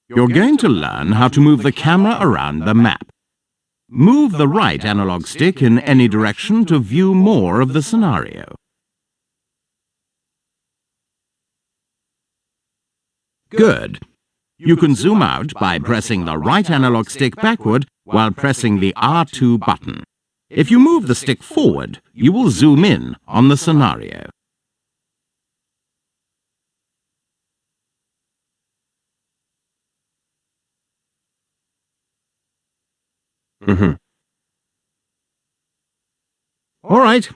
You're going to learn how to move the camera around the map. Move the right analog stick in any direction to view more of the scenario. Good. You can zoom out by pressing the right analog stick backward while pressing the R2 button. If you move the stick forward, you will zoom in on the scenario. All right.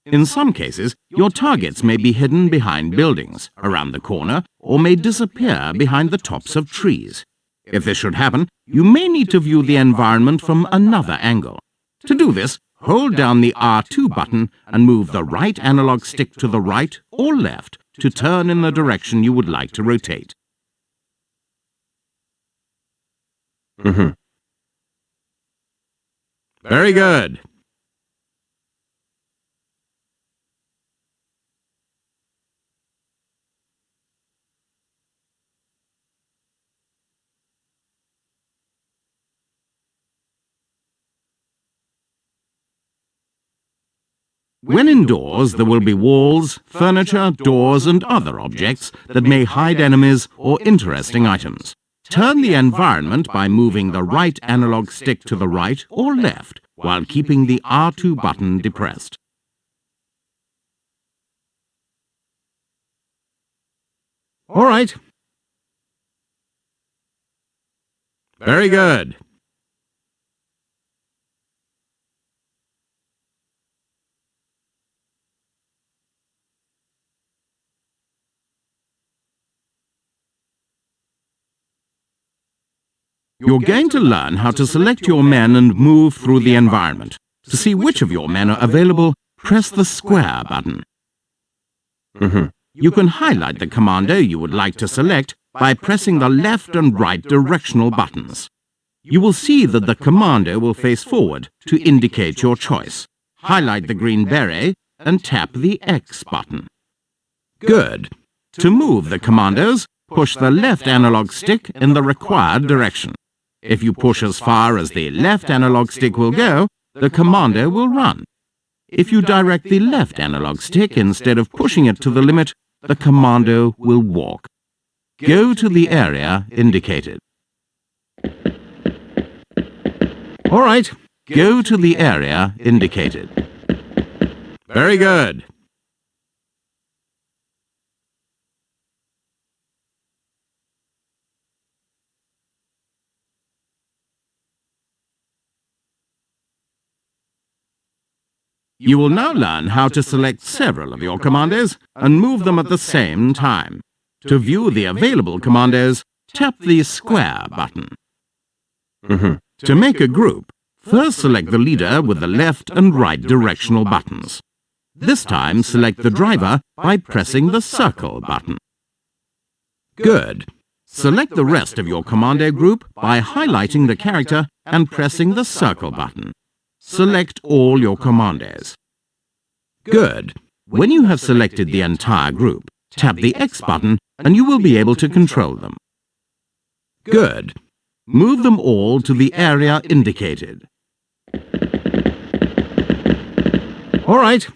In some cases, your targets may be hidden behind buildings, around the corner, or may disappear behind the tops of trees. If this should happen, you may need to view the environment from another angle. To do this, hold down the R2 button and move the right analog stick to the right or left to turn in the direction you would like to rotate. Very good. When indoors, there will be walls, furniture, doors, and other objects that may hide enemies or interesting items. Turn the environment by moving the right analog stick to the right or left while keeping the R2 button depressed. All right. Very good. You're going to learn how to select your men and move through the environment. To see which of your men are available, press the square button. You can highlight the commander you would like to select by pressing the left and right directional buttons. You will see that the commander will face forward to indicate your choice. Highlight the green beret and tap the X button. Good. To move the commandos, push the left analog stick in the required direction. If you push as far as the left analog stick will go, the commando will run. If you direct the left analog stick instead of pushing it to the limit, the commando will walk. Go to the area indicated. All right, go to the area indicated. Very good. You will now learn how to select several of your commandos and move them at the same time. To view the available commandos, tap the square button. To make a group, first select the leader with the left and right directional buttons. This time, select the driver by pressing the circle button. Good. Select the rest of your commando group by highlighting the character and pressing the circle button. Select all your commandos. Good. When you have selected the entire group, tap the X button and you will be able to control them. Good. Move them all to the area indicated. All right.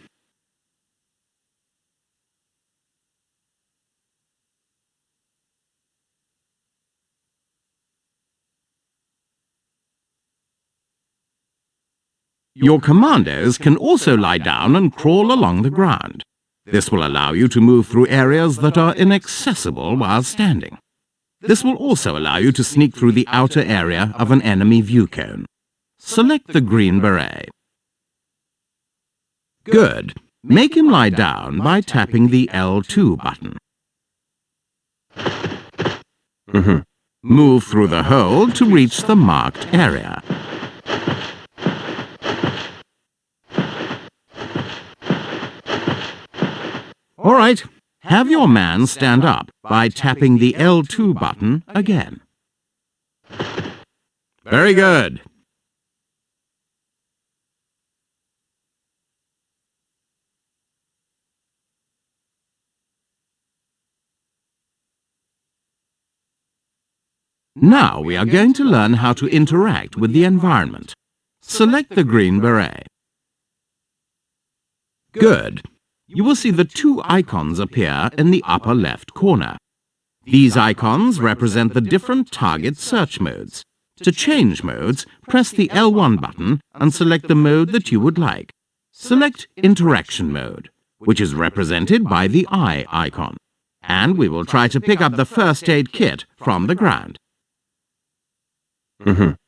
Your commandos can also lie down and crawl along the ground. This will allow you to move through areas that are inaccessible while standing. This will also allow you to sneak through the outer area of an enemy view cone. Select the green beret. Good. Make him lie down by tapping the L2 button. Move through the hole to reach the marked area. All right. Have your man stand up by tapping the L2 button again. Very good. Now we are going to learn how to interact with the environment. Select the green beret. Good. You will see the two icons appear in the upper left corner. These icons represent the different target search modes. To change modes, press the L1 button and select the mode that you would like. Select Interaction Mode, which is represented by the eye icon. And we will try to pick up the first aid kit from the ground.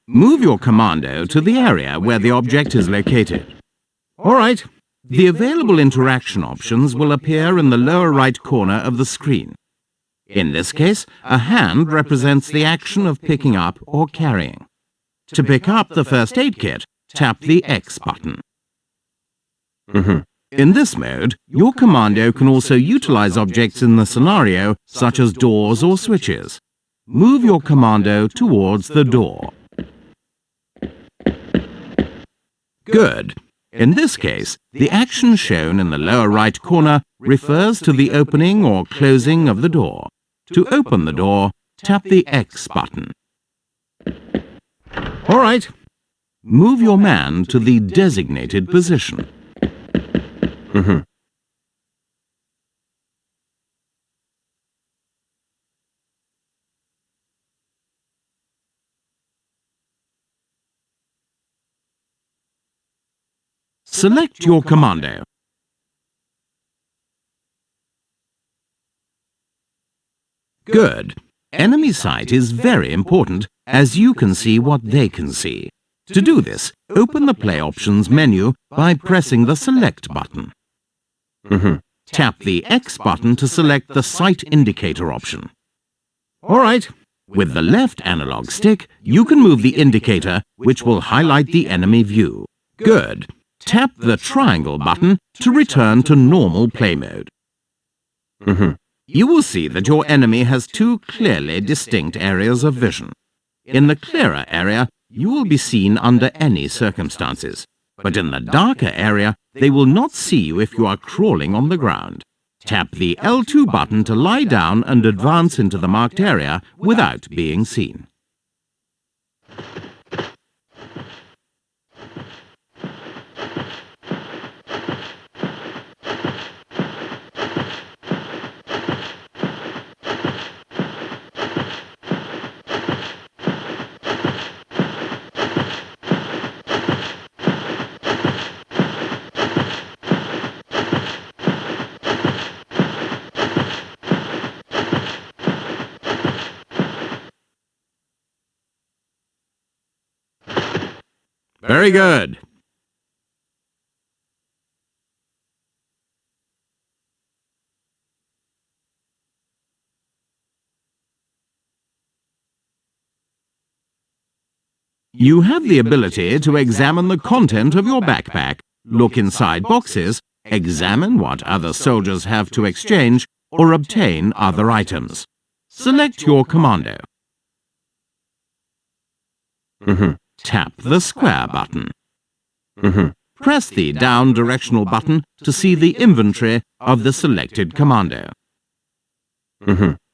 Move your commando to the area where the object is located. All right. The available interaction options will appear in the lower right corner of the screen. In this case, a hand represents the action of picking up or carrying. To pick up the first aid kit, tap the X button. In this mode, your commando can also utilize objects in the scenario, such as doors or switches. Move your commando towards the door. Good. In this case, the action shown in the lower right corner refers to the opening or closing of the door. To open the door, tap the X button. All right. Move your man to the designated position. Select your commando. Good. Enemy sight is very important, as you can see what they can see. To do this, open the Play Options menu by pressing the Select button. Tap the X button to select the Sight Indicator option. All right. With the left analog stick, you can move the indicator, which will highlight the enemy view. Good. Tap the triangle button to return to normal play mode. You will see that your enemy has two clearly distinct areas of vision. In the clearer area, you will be seen under any circumstances, but in the darker area, they will not see you if you are crawling on the ground. Tap the L2 button to lie down and advance into the marked area without being seen. Very good. You have the ability to examine the content of your backpack, look inside boxes, examine what other soldiers have to exchange, or obtain other items. Select your commando. Tap the square button. Press the down directional button to see the inventory of the selected commando.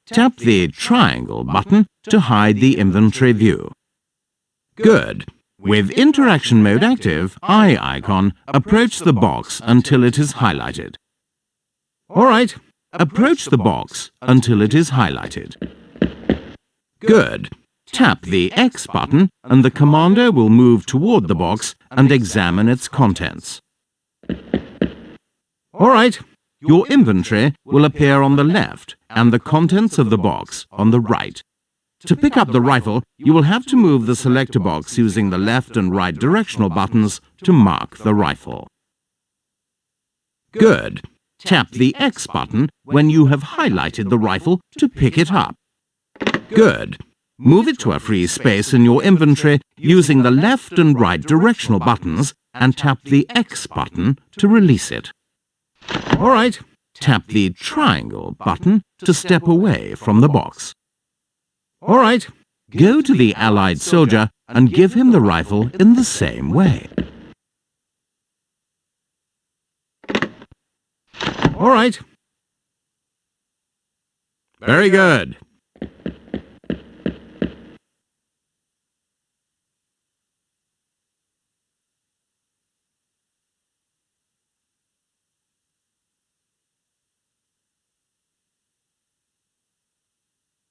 Tap the triangle button to hide the inventory view. Good. With interaction mode active, eye icon, approach the box until it is highlighted. All right. Approach the box until it is highlighted. Good. Tap the X button and the commando will move toward the box and examine its contents. All right. Your inventory will appear on the left and the contents of the box on the right. To pick up the rifle, you will have to move the selector box using the left and right directional buttons to mark the rifle. Good. Tap the X button when you have highlighted the rifle to pick it up. Good. Move it to a free space in your inventory using the left and right directional buttons and tap the X button to release it. All right. Tap the triangle button to step away from the box. All right. Go to the allied soldier and give him the rifle in the same way. All right. Very good.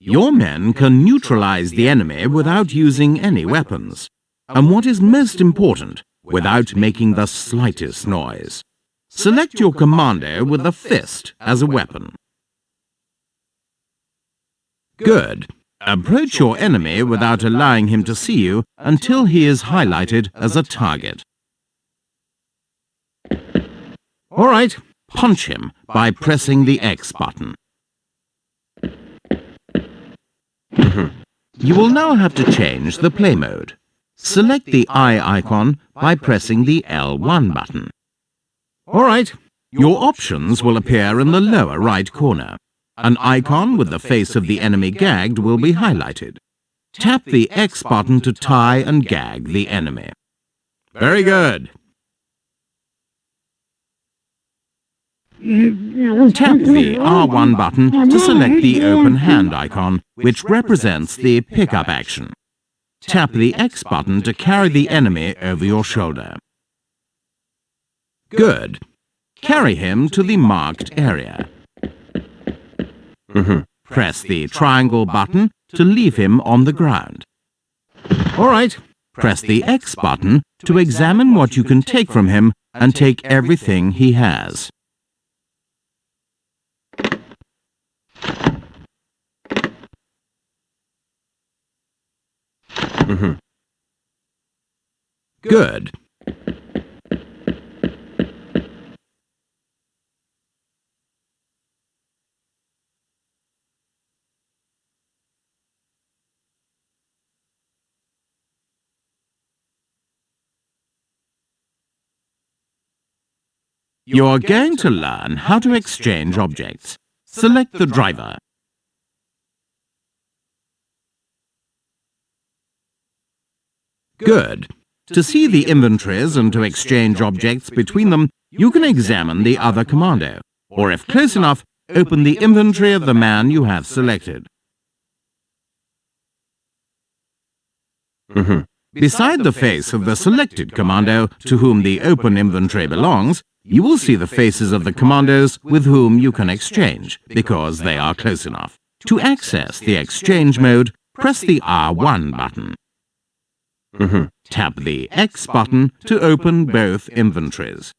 Your men can neutralize the enemy without using any weapons, and what is most important, without making the slightest noise. Select your commando with the fist as a weapon. Good. Approach your enemy without allowing him to see you until he is highlighted as a target. All right, punch him by pressing the X button. You will now have to change the play mode. Select the eye icon by pressing the L1 button. All right, your options will appear in the lower right corner. An icon with the face of the enemy gagged will be highlighted. Tap the X button to tie and gag the enemy. Very good. Tap the R1 button to select the open hand icon, which represents the pickup action. Tap the X button to carry the enemy over your shoulder. Good. Carry him to the marked area. Press the triangle button to leave him on the ground. All right. Press the X button to examine what you can take from him and take everything he has. Good. You are going to learn how to exchange objects. Select the driver. Good. To see the inventories and to exchange objects between them, you can examine the other commando, or if close enough, open the inventory of the man you have selected. Beside the face of the selected commando to whom the open inventory belongs, you will see the faces of the commandos with whom you can exchange, because they are close enough. To access the exchange mode, press the R1 button. Tap the X button to open both inventories.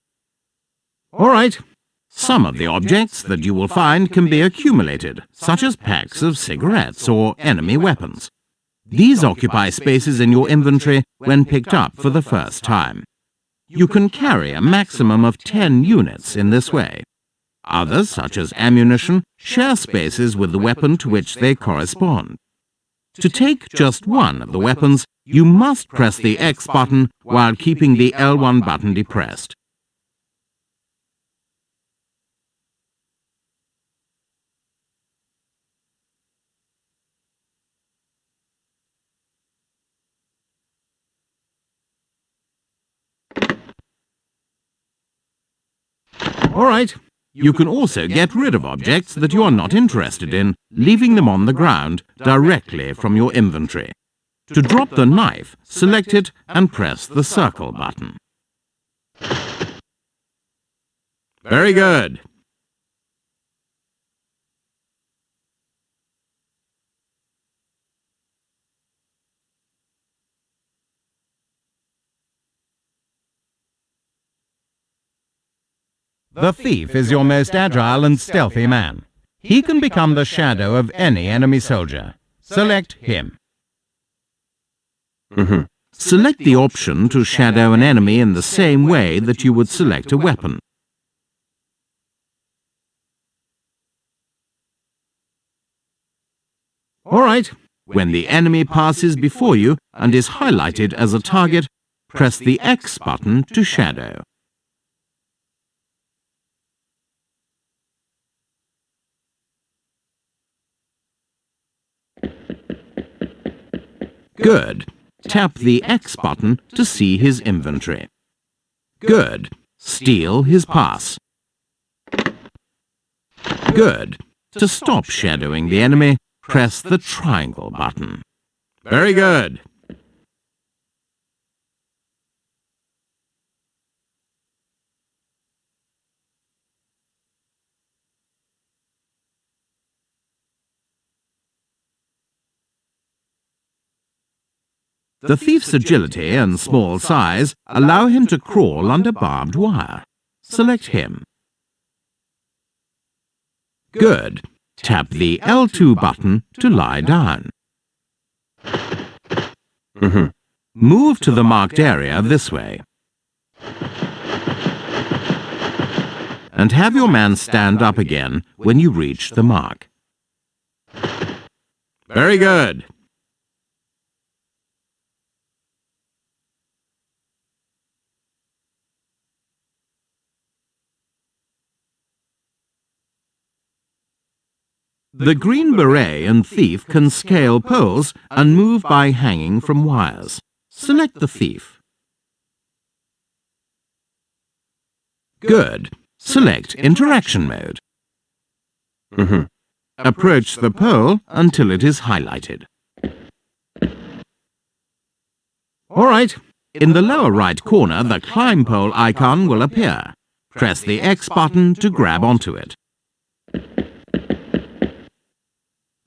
All right. Some of the objects that you will find can be accumulated, such as packs of cigarettes or enemy weapons. These occupy spaces in your inventory when picked up for the first time. You can carry a maximum of 10 units in this way. Others, such as ammunition, share spaces with the weapon to which they correspond. To take just one of the weapons, you must press the X button while keeping the L1 button depressed. All right. You can also get rid of objects that you are not interested in, leaving them on the ground directly from your inventory. To drop the knife, select it and press the circle button. Very good. The thief is your most agile and stealthy man. He can become the shadow of any enemy soldier. Select him. Select the option to shadow an enemy in the same way that you would select a weapon. All right. When the enemy passes before you and is highlighted as a target, press the X button to shadow. Good. Tap the X button to see his inventory. Good. Steal his pass. Good. To stop shadowing the enemy, press the triangle button. Very good. The thief's agility and small size allow him to crawl under barbed wire. Select him. Good. Tap the L2 button to lie down. Move to the marked area this way. And have your man stand up again when you reach the mark. Very good. The Green Beret and thief can scale poles and move by hanging from wires. Select the thief. Good. Select Interaction Mode. Approach the pole until it is highlighted. All right. In the lower right corner, the climb pole icon will appear. Press the X button to grab onto it.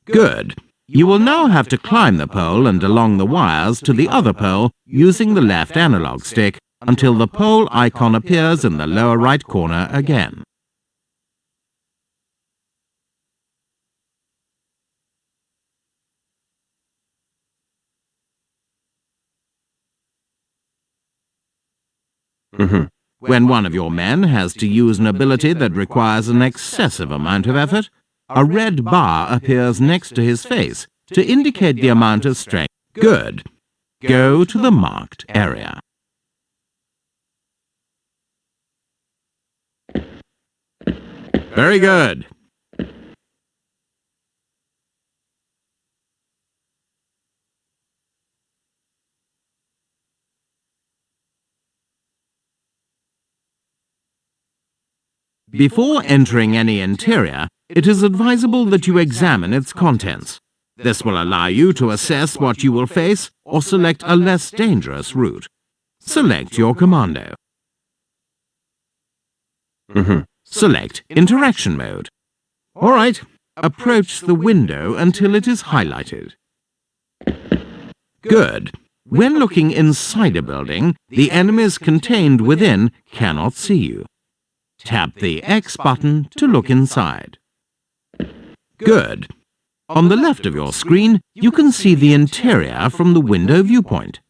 Good. You will now have to climb the pole and along the wires to the other pole using the left analog stick until the pole icon appears in the lower right corner again. When one of your men has to use an ability that requires an excessive amount of effort, a red bar appears next to his face to indicate the amount of strength. Good. Go to the marked area. Very good. Before entering any interior, it is advisable that you examine its contents. This will allow you to assess what you will face or select a less dangerous route. Select your commando. Select Interaction Mode. All right, approach the window until it is highlighted. Good. When looking inside a building, the enemies contained within cannot see you. Tap the X button to look inside. Good. On the left of your screen, you can see the interior from the window viewpoint.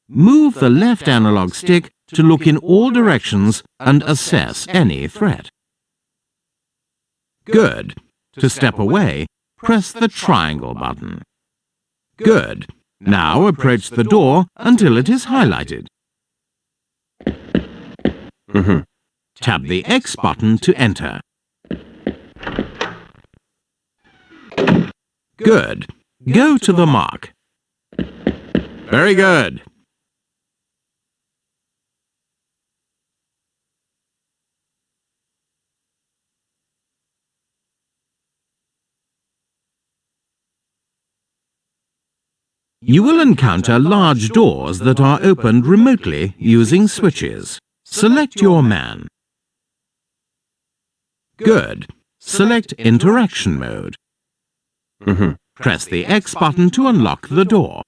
Move the left analog stick to look in all directions and assess any threat. Good. To step away, press the triangle button. Good. Now approach the door until it is highlighted. Tap the X button to enter. Good. Go to the mark. Very good. You will encounter large doors that are opened remotely using switches. Select your man. Good. Select Interaction Mode. Press the X button to unlock the door.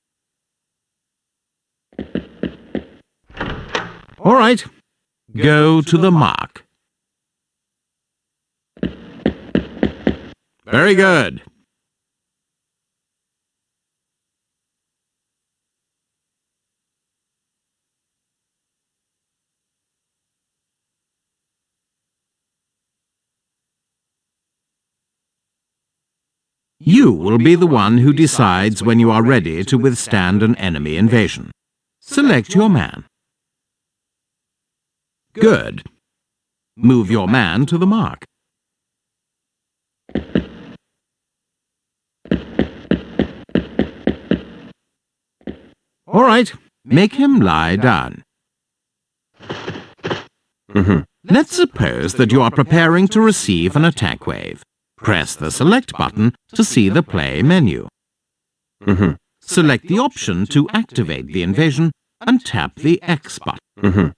All right. Go to the mark. Very good. You will be the one who decides when you are ready to withstand an enemy invasion. Select your man. Good. Move your man to the mark. All right, make him lie down. Let's suppose that you are preparing to receive an attack wave. Press the Select button to see the Play menu. Select the option to activate the invasion and tap the X button.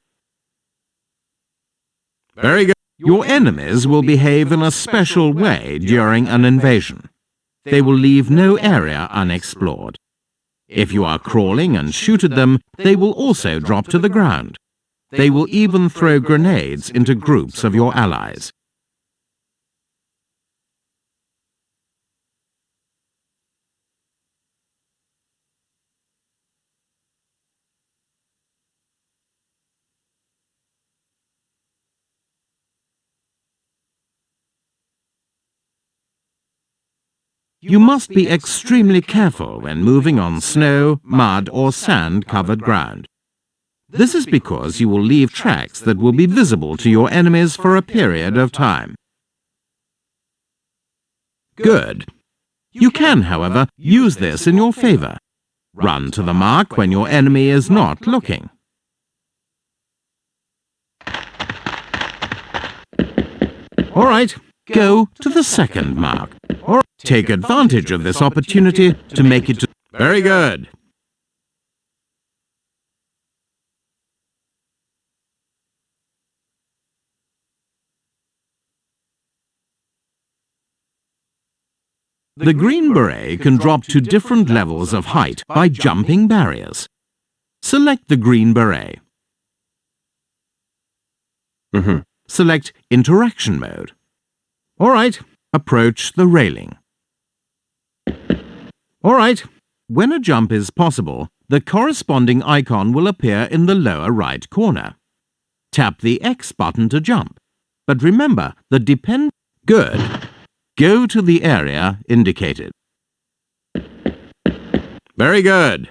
Very good. Your enemies will behave in a special way during an invasion. They will leave no area unexplored. If you are crawling and shoot at them, they will also drop to the ground. They will even throw grenades into groups of your allies. You must be extremely careful when moving on snow, mud or sand-covered ground. This is because you will leave tracks that will be visible to your enemies for a period of time. Good. You can, however, use this in your favor. Run to the mark when your enemy is not looking. All right, go to the second mark. Or take advantage of this opportunity to make it to... Very good. The Green Beret can drop to different levels of height by jumping barriers. Select the Green Beret. Select Interaction Mode. All right, approach the railing. All right, when a jump is possible, the corresponding icon will appear in the lower right corner. Tap the X button to jump. But remember, Good. Go to the area indicated. Very good.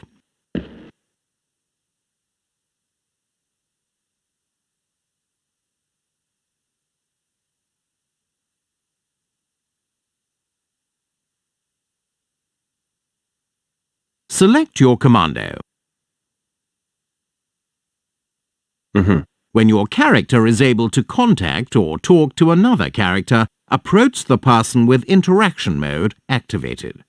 Select your commando. When your character is able to contact or talk to another character, approach the person with Interaction Mode activated.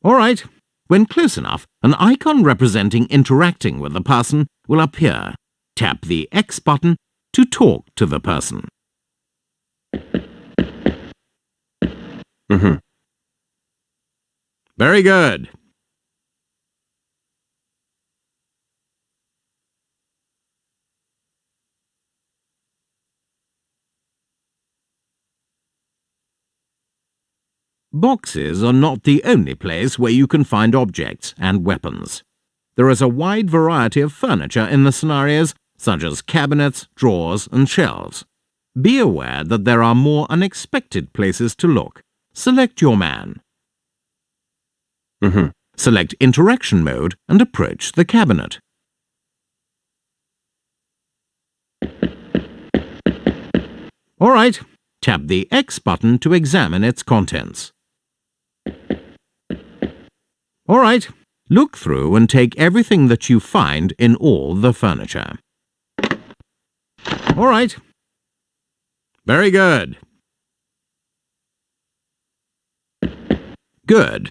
All right, when close enough, an icon representing interacting with the person will appear. Tap the X button to talk to the person. Very good. Boxes are not the only place where you can find objects and weapons. There is a wide variety of furniture in the scenarios, such as cabinets, drawers and shelves. Be aware that there are more unexpected places to look. Select your man. Select Interaction Mode and approach the cabinet. All right, tap the X button to examine its contents. All right, look through and take everything that you find in all the furniture. All right. Very good. Good.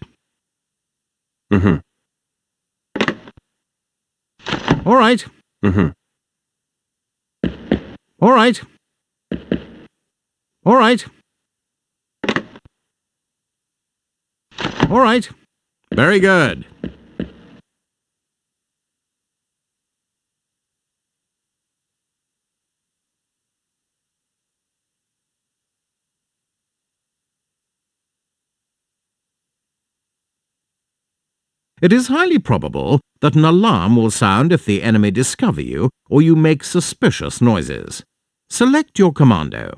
All right. All right. All right. All right. Very good. It is highly probable that an alarm will sound if the enemy discover you or you make suspicious noises. Select your commando.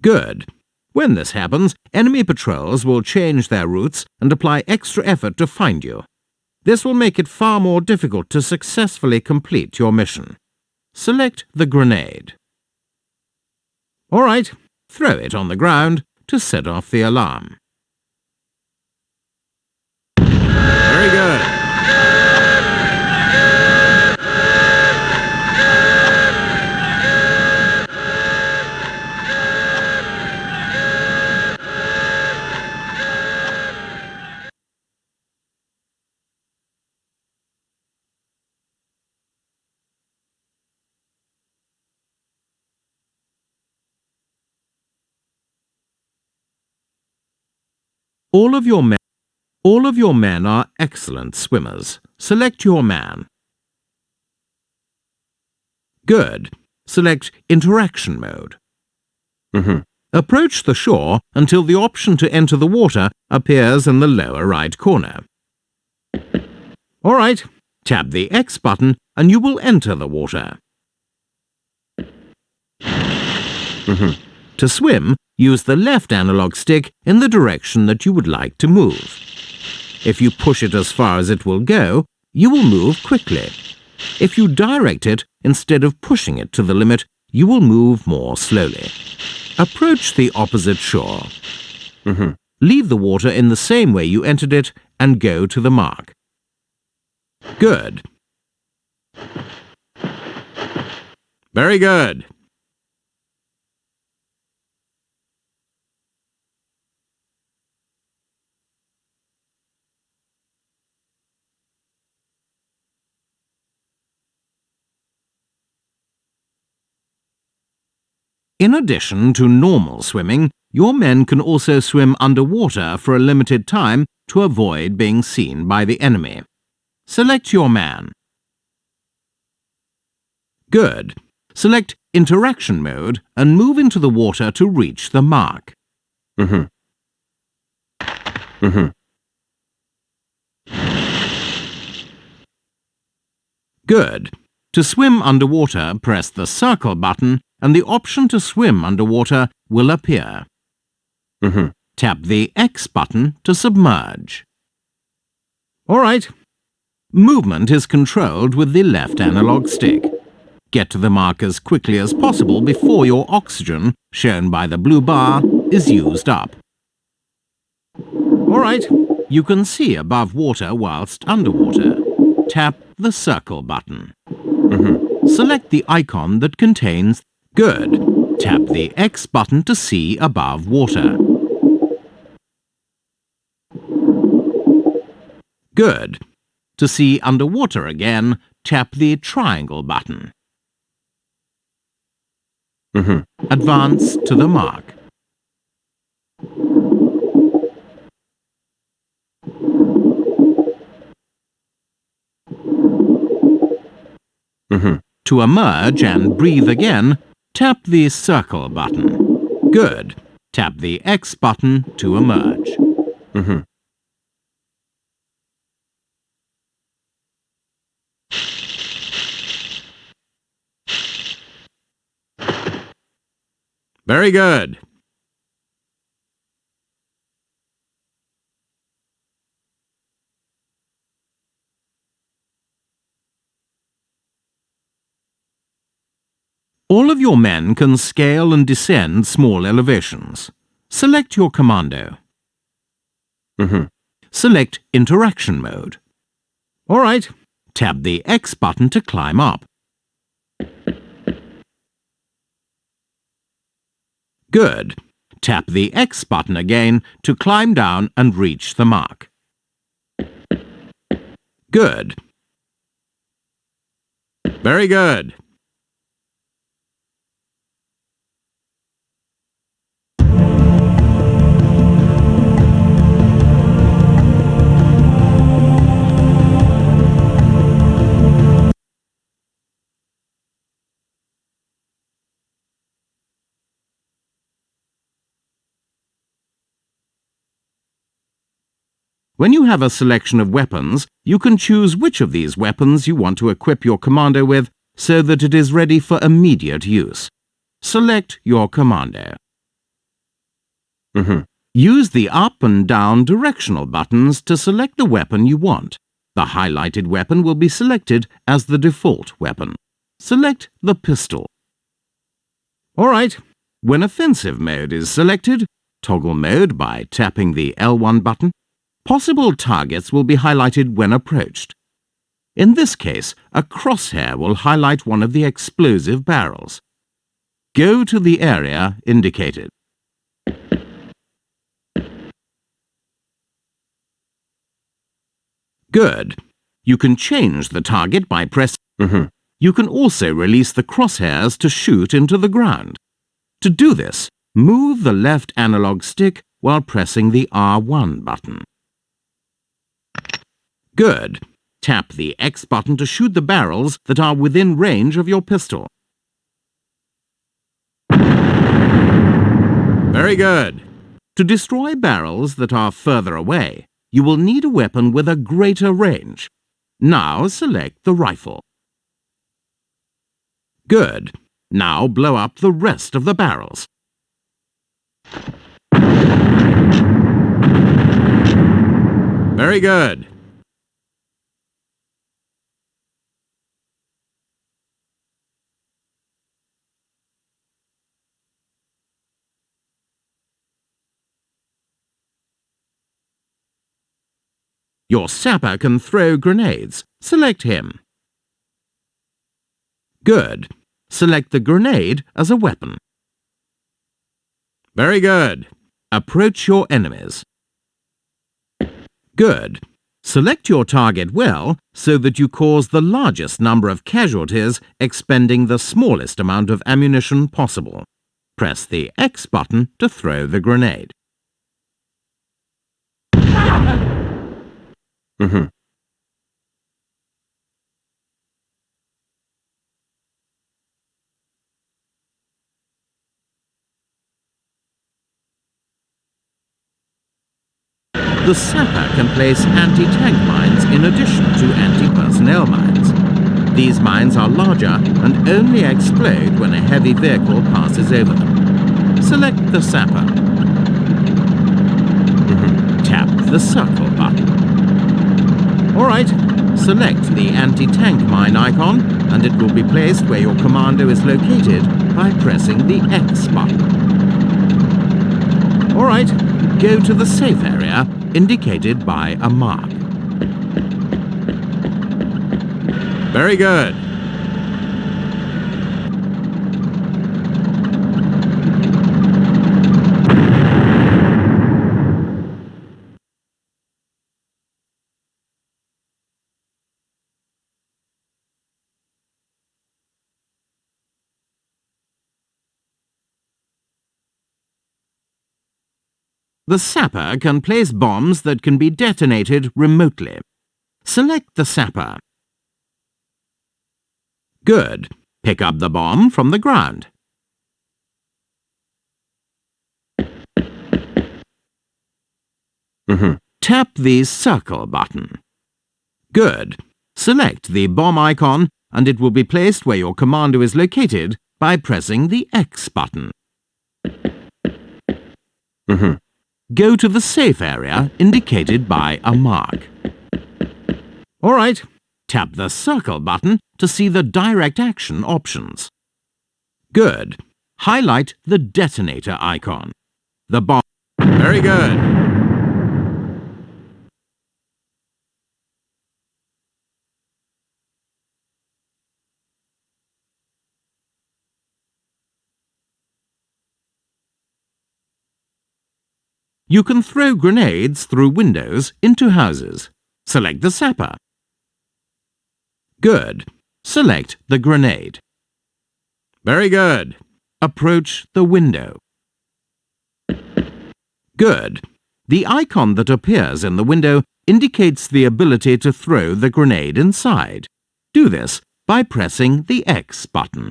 Good. When this happens, enemy patrols will change their routes and apply extra effort to find you. This will make it far more difficult to successfully complete your mission. Select the grenade. All right, throw it on the ground to set off the alarm. Very good. All of your men All of your men are excellent swimmers. Select your man. Good. Select Interaction Mode. Approach the shore until the option to enter the water appears in the lower right corner. All right, tap the X button and you will enter the water. To swim, use the left analog stick in the direction that you would like to move. If you push it as far as it will go, you will move quickly. If you direct it instead of pushing it to the limit, you will move more slowly. Approach the opposite shore. Leave the water in the same way you entered it and go to the mark. Good. Very good. In addition to normal swimming, your men can also swim underwater for a limited time to avoid being seen by the enemy. Select your man. Good. Select Interaction Mode and move into the water to reach the mark. Good. To swim underwater, press the circle button and the option to swim underwater will appear. Tap the X button to submerge. All right. Movement is controlled with the left analog stick. Get to the mark as quickly as possible before your oxygen, shown by the blue bar, is used up. All right. You can see above water whilst underwater. Tap the circle button. Select the icon that contains Good. Tap the X button to see above water. Good. To see underwater again, tap the triangle button. Advance to the mark. To emerge and breathe again, tap the circle button. Good. Tap the X button to emerge. Very good. All of your men can scale and descend small elevations. Select your commando. Select Interaction Mode. All right, tap the X button to climb up. Good. Tap the X button again to climb down and reach the mark. Good. Very good. When you have a selection of weapons, you can choose which of these weapons you want to equip your commando with so that it is ready for immediate use. Select your commando. Use the up and down directional buttons to select the weapon you want. The highlighted weapon will be selected as the default weapon. Select the pistol. All right, when offensive mode is selected, toggle mode by tapping the L1 button. Possible targets will be highlighted when approached. In this case, a crosshair will highlight one of the explosive barrels. Go to the area indicated. Good. You can change the target by pressing. You can also release the crosshairs to shoot into the ground. To do this, move the left analog stick while pressing the R1 button. Good. Tap the X button to shoot the barrels that are within range of your pistol. Very good. To destroy barrels that are further away, you will need a weapon with a greater range. Now select the rifle. Good. Now blow up the rest of the barrels. Very good. Your sapper can throw grenades. Select him. Good. Select the grenade as a weapon. Very good. Approach your enemies. Good. Select your target well so that you cause the largest number of casualties, expending the smallest amount of ammunition possible. Press the X button to throw the grenade. The sapper can place anti-tank mines in addition to anti-personnel mines. These mines are larger and only explode when a heavy vehicle passes over them. Select the sapper. Tap the circle button. Alright, select the anti-tank mine icon and it will be placed where your commando is located by pressing the X button. Alright, go to the safe area indicated by a mark. Very good. The sapper can place bombs that can be detonated remotely. Select the sapper. Good. Pick up the bomb from the ground. Tap the circle button. Good. Select the bomb icon and it will be placed where your commando is located by pressing the X button. Go to the safe area indicated by a mark. Alright, tap the circle button to see the direct action options. Good. Highlight the detonator icon. The bomb. Very good. You can throw grenades through windows into houses. Select the sapper. Good. Select the grenade. Very good. Approach the window. Good. The icon that appears in the window indicates the ability to throw the grenade inside. Do this by pressing the X button.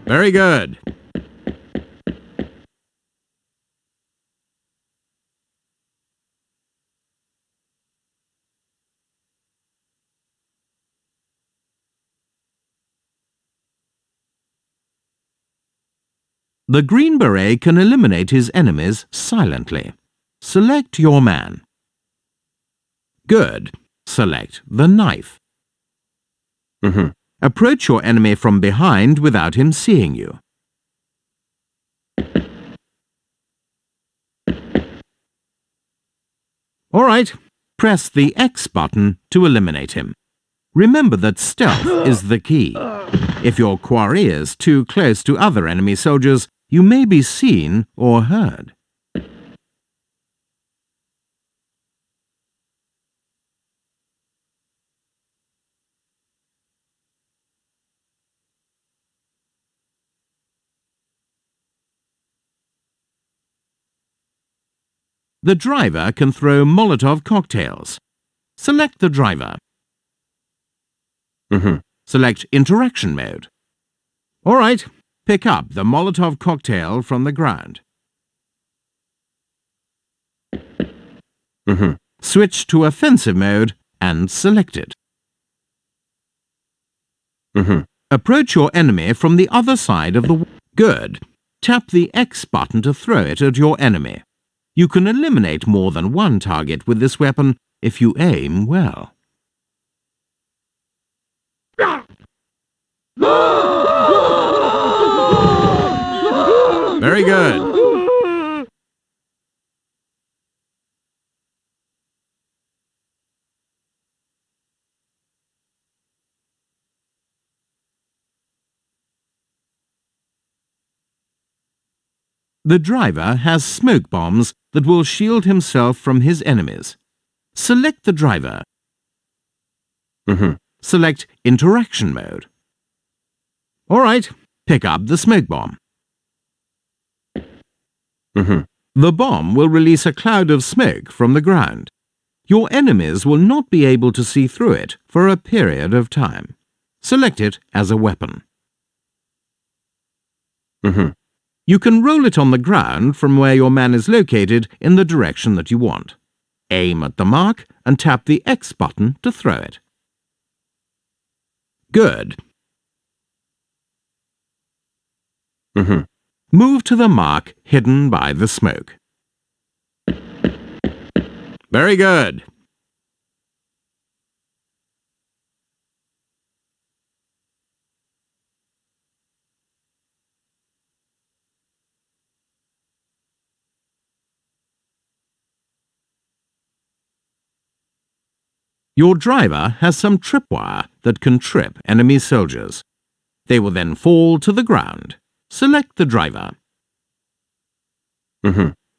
Very good. The Green Beret can eliminate his enemies silently. Select your man. Good. Select the knife. Approach your enemy from behind without him seeing you. Alright, press the X button to eliminate him. Remember that stealth is the key. If your quarry is too close to other enemy soldiers, you may be seen or heard. The driver can throw Molotov cocktails. Select the driver. Select Interaction Mode. All right, pick up the Molotov cocktail from the ground. Switch to Offensive Mode and select it. Approach your enemy from the other side of the wall. Good. Tap the X button to throw it at your enemy. You can eliminate more than one target with this weapon if you aim well. Very good. The driver has smoke bombs that will shield himself from his enemies. Select the driver. Select Interaction Mode. All right, pick up the smoke bomb. The bomb will release a cloud of smoke from the ground. Your enemies will not be able to see through it for a period of time. Select it as a weapon. You can roll it on the ground from where your man is located in the direction that you want. Aim at the mark and tap the X button to throw it. Good. Move to the mark hidden by the smoke. Very good. Your driver has some tripwire that can trip enemy soldiers. They will then fall to the ground. Select the driver.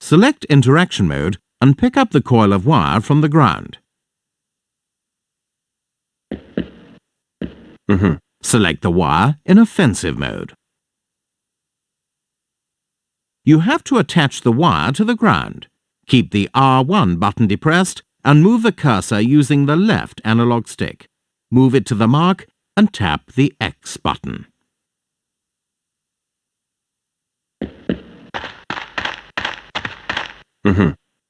Select Interaction Mode and pick up the coil of wire from the ground. Select the wire in Offensive Mode. You have to attach the wire to the ground. Keep the R1 button depressed and move the cursor using the left analog stick. Move it to the mark and tap the X button.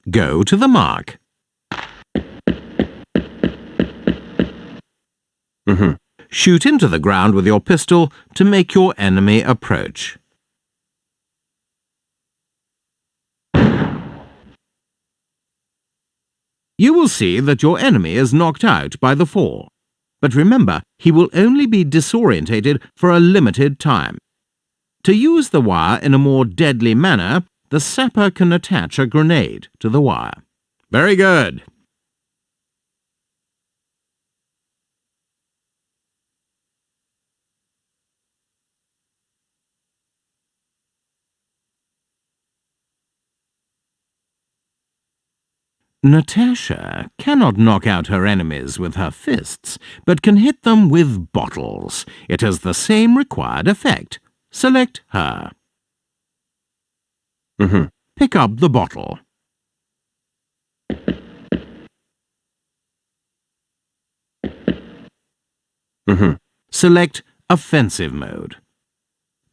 Go to the mark. Shoot into the ground with your pistol to make your enemy approach. You will see that your enemy is knocked out by the fall. But remember, he will only be disorientated for a limited time. To use the wire in a more deadly manner, the sapper can attach a grenade to the wire. Very good. Natasha cannot knock out her enemies with her fists, but can hit them with bottles. It has the same required effect. Select her. Pick up the bottle. Select Offensive Mode.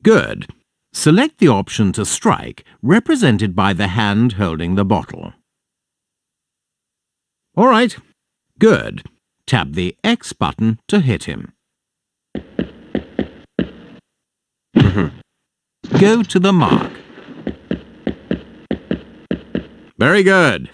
Good. Select the option to strike, represented by the hand holding the bottle. All right. Good. Tap the X button to hit him. Go to the mark. Very good.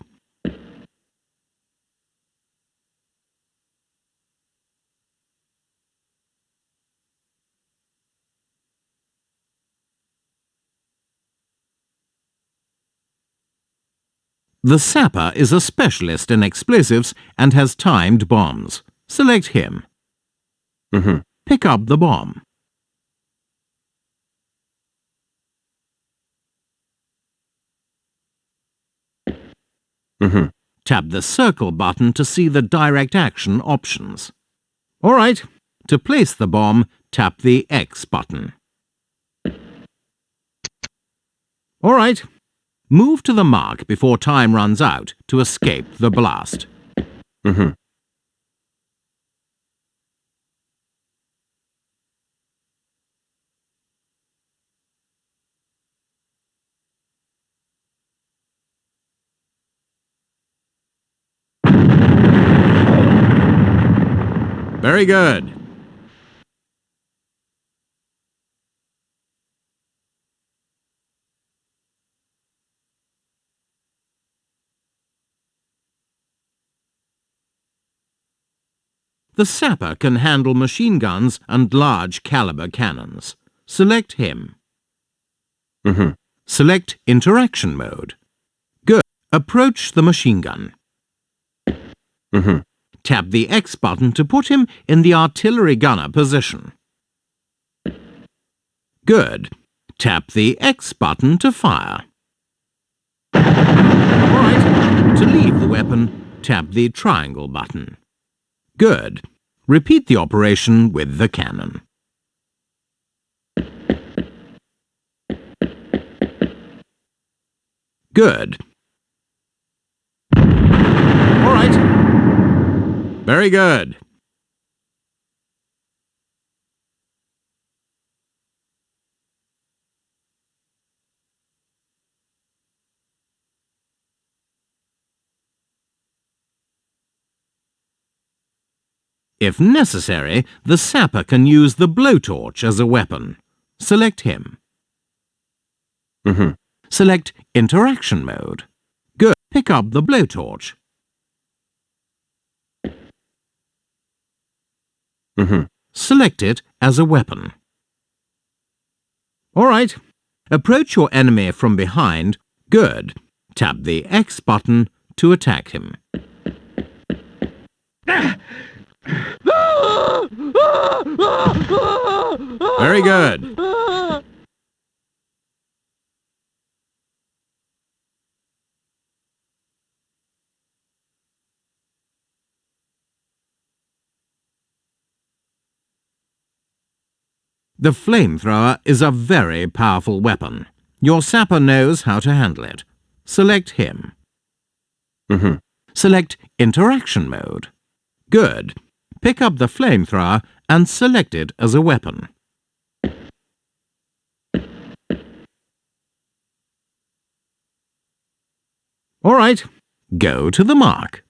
The sapper is a specialist in explosives and has timed bombs. Select him. Pick up the bomb. Tap the circle button to see the direct action options. All right. To place the bomb, tap the X button. All right. Move to the mark before time runs out to escape the blast. Very good. The sapper can handle machine guns and large caliber cannons. Select him. Select interaction mode. Good. Approach the machine gun. Tap the X button to put him in the artillery gunner position. Good. Tap the X button to fire. Alright. To leave the weapon, tap the triangle button. Good. Repeat the operation with the cannon. Good. All right. Very good. If necessary, the sapper can use the blowtorch as a weapon. Select him. Select interaction mode. Good. Pick up the blowtorch. Select it as a weapon. All right. Approach your enemy from behind. Good. Tap the X button to attack him. Very good. The flamethrower is a very powerful weapon. Your sapper knows how to handle it. Select him. Select interaction mode. Good. Pick up the flamethrower and select it as a weapon. All right. Go to the mark.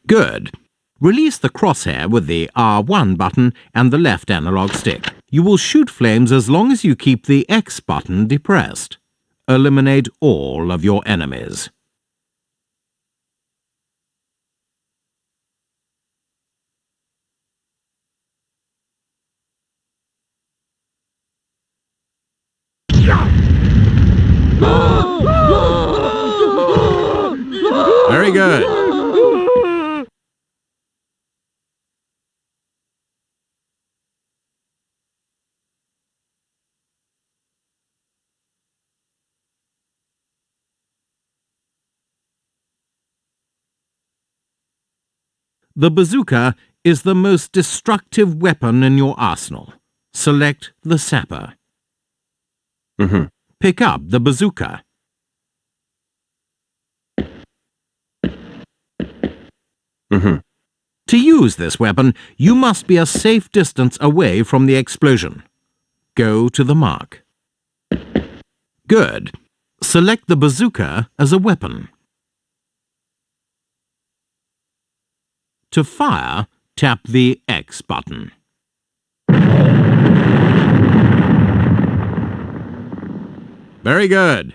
Good. Release the crosshair with the R1 button and the left analog stick. You will shoot flames as long as you keep the X button depressed. Eliminate all of your enemies. Very good. The bazooka is the most destructive weapon in your arsenal. Select the sapper. Pick up the bazooka. To use this weapon, you must be a safe distance away from the explosion. Go to the mark. Good. Select the bazooka as a weapon. To fire, tap the X button. Very good.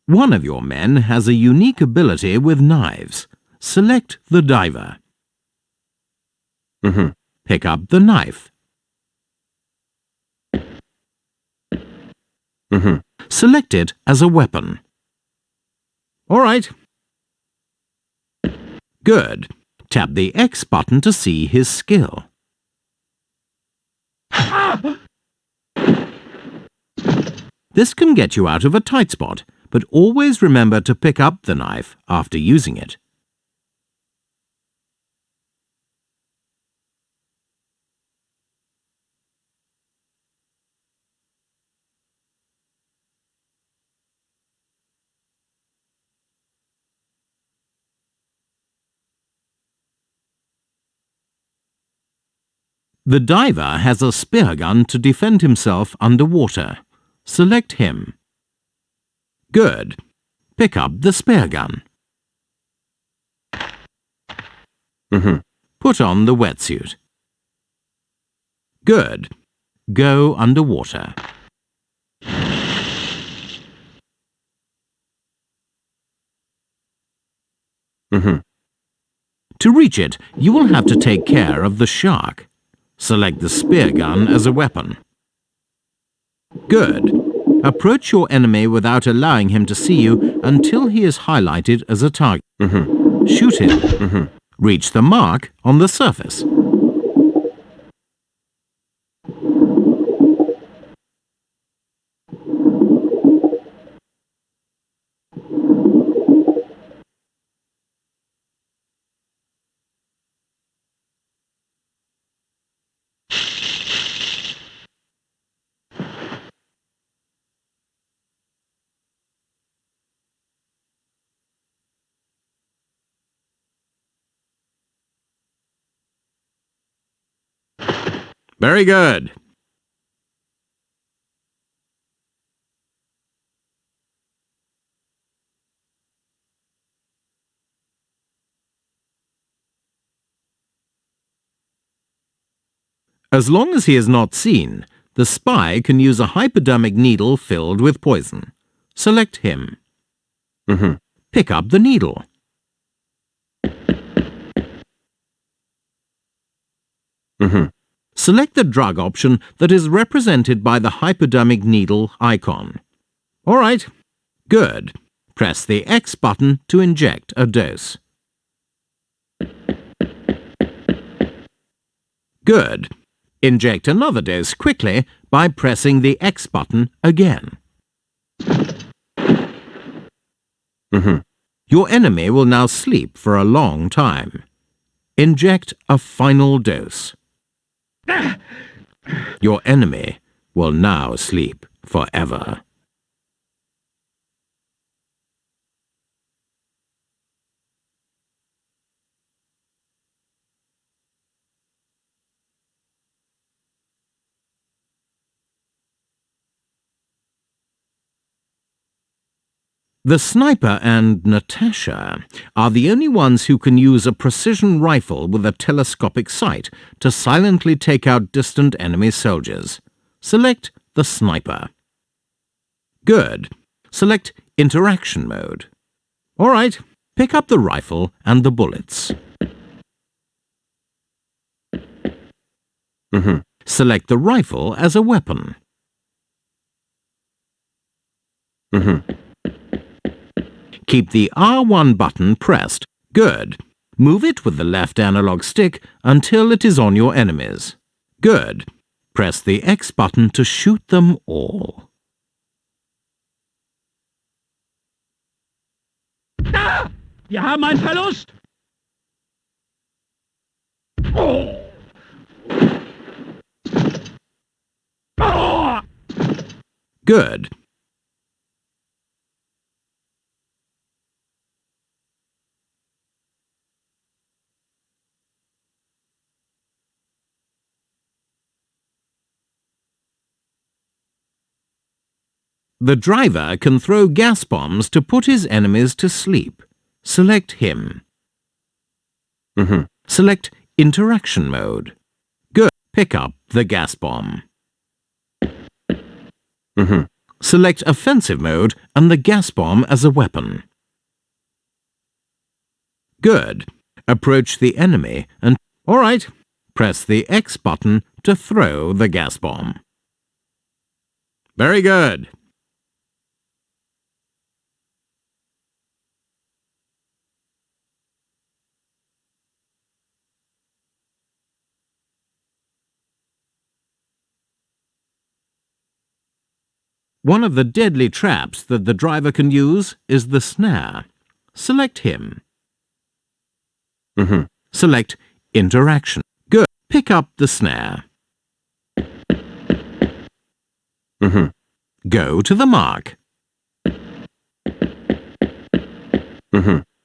One of your men has a unique ability with knives. Select the diver. Pick up the knife. Select it as a weapon. All right. Good. Tap the X button to see his skill. This can get you out of a tight spot, but always remember to pick up the knife after using it. The diver has a spear gun to defend himself underwater. Select him. Good. Pick up the spear gun. Put on the wetsuit. Good. Go underwater. To reach it, you will have to take care of the shark. Select the spear gun as a weapon. Good. Approach your enemy without allowing him to see you until he is highlighted as a target. Shoot him. Reach the mark on the surface. Very good. As long as he is not seen, the spy can use a hypodermic needle filled with poison. Select him. Pick up the needle. Select the drug option that is represented by the hypodermic needle icon. All right. Good. Press the X button to inject a dose. Good. Inject another dose quickly by pressing the X button again. Your enemy will now sleep for a long time. Inject a final dose. Your enemy will now sleep forever. The sniper and Natasha are the only ones who can use a precision rifle with a telescopic sight to silently take out distant enemy soldiers. Select the sniper. Good. Select interaction mode. All right, pick up the rifle and the bullets. Select the rifle as a weapon. Keep the R1 button pressed. Good. Move it with the left analog stick until it is on your enemies. Good. Press the X button to shoot them all. Da! Wir haben einen Verlust! Oh! Oh! Good. The driver can throw gas bombs to put his enemies to sleep. Select him. Select interaction mode. Good. Pick up the gas bomb. Select offensive mode and the gas bomb as a weapon. Good. Approach the enemy and... All right. Press the X button to throw the gas bomb. Very good. One of the deadly traps that the driver can use is the snare. Select him. Select Interaction. Good. Pick up the snare. Go to the mark.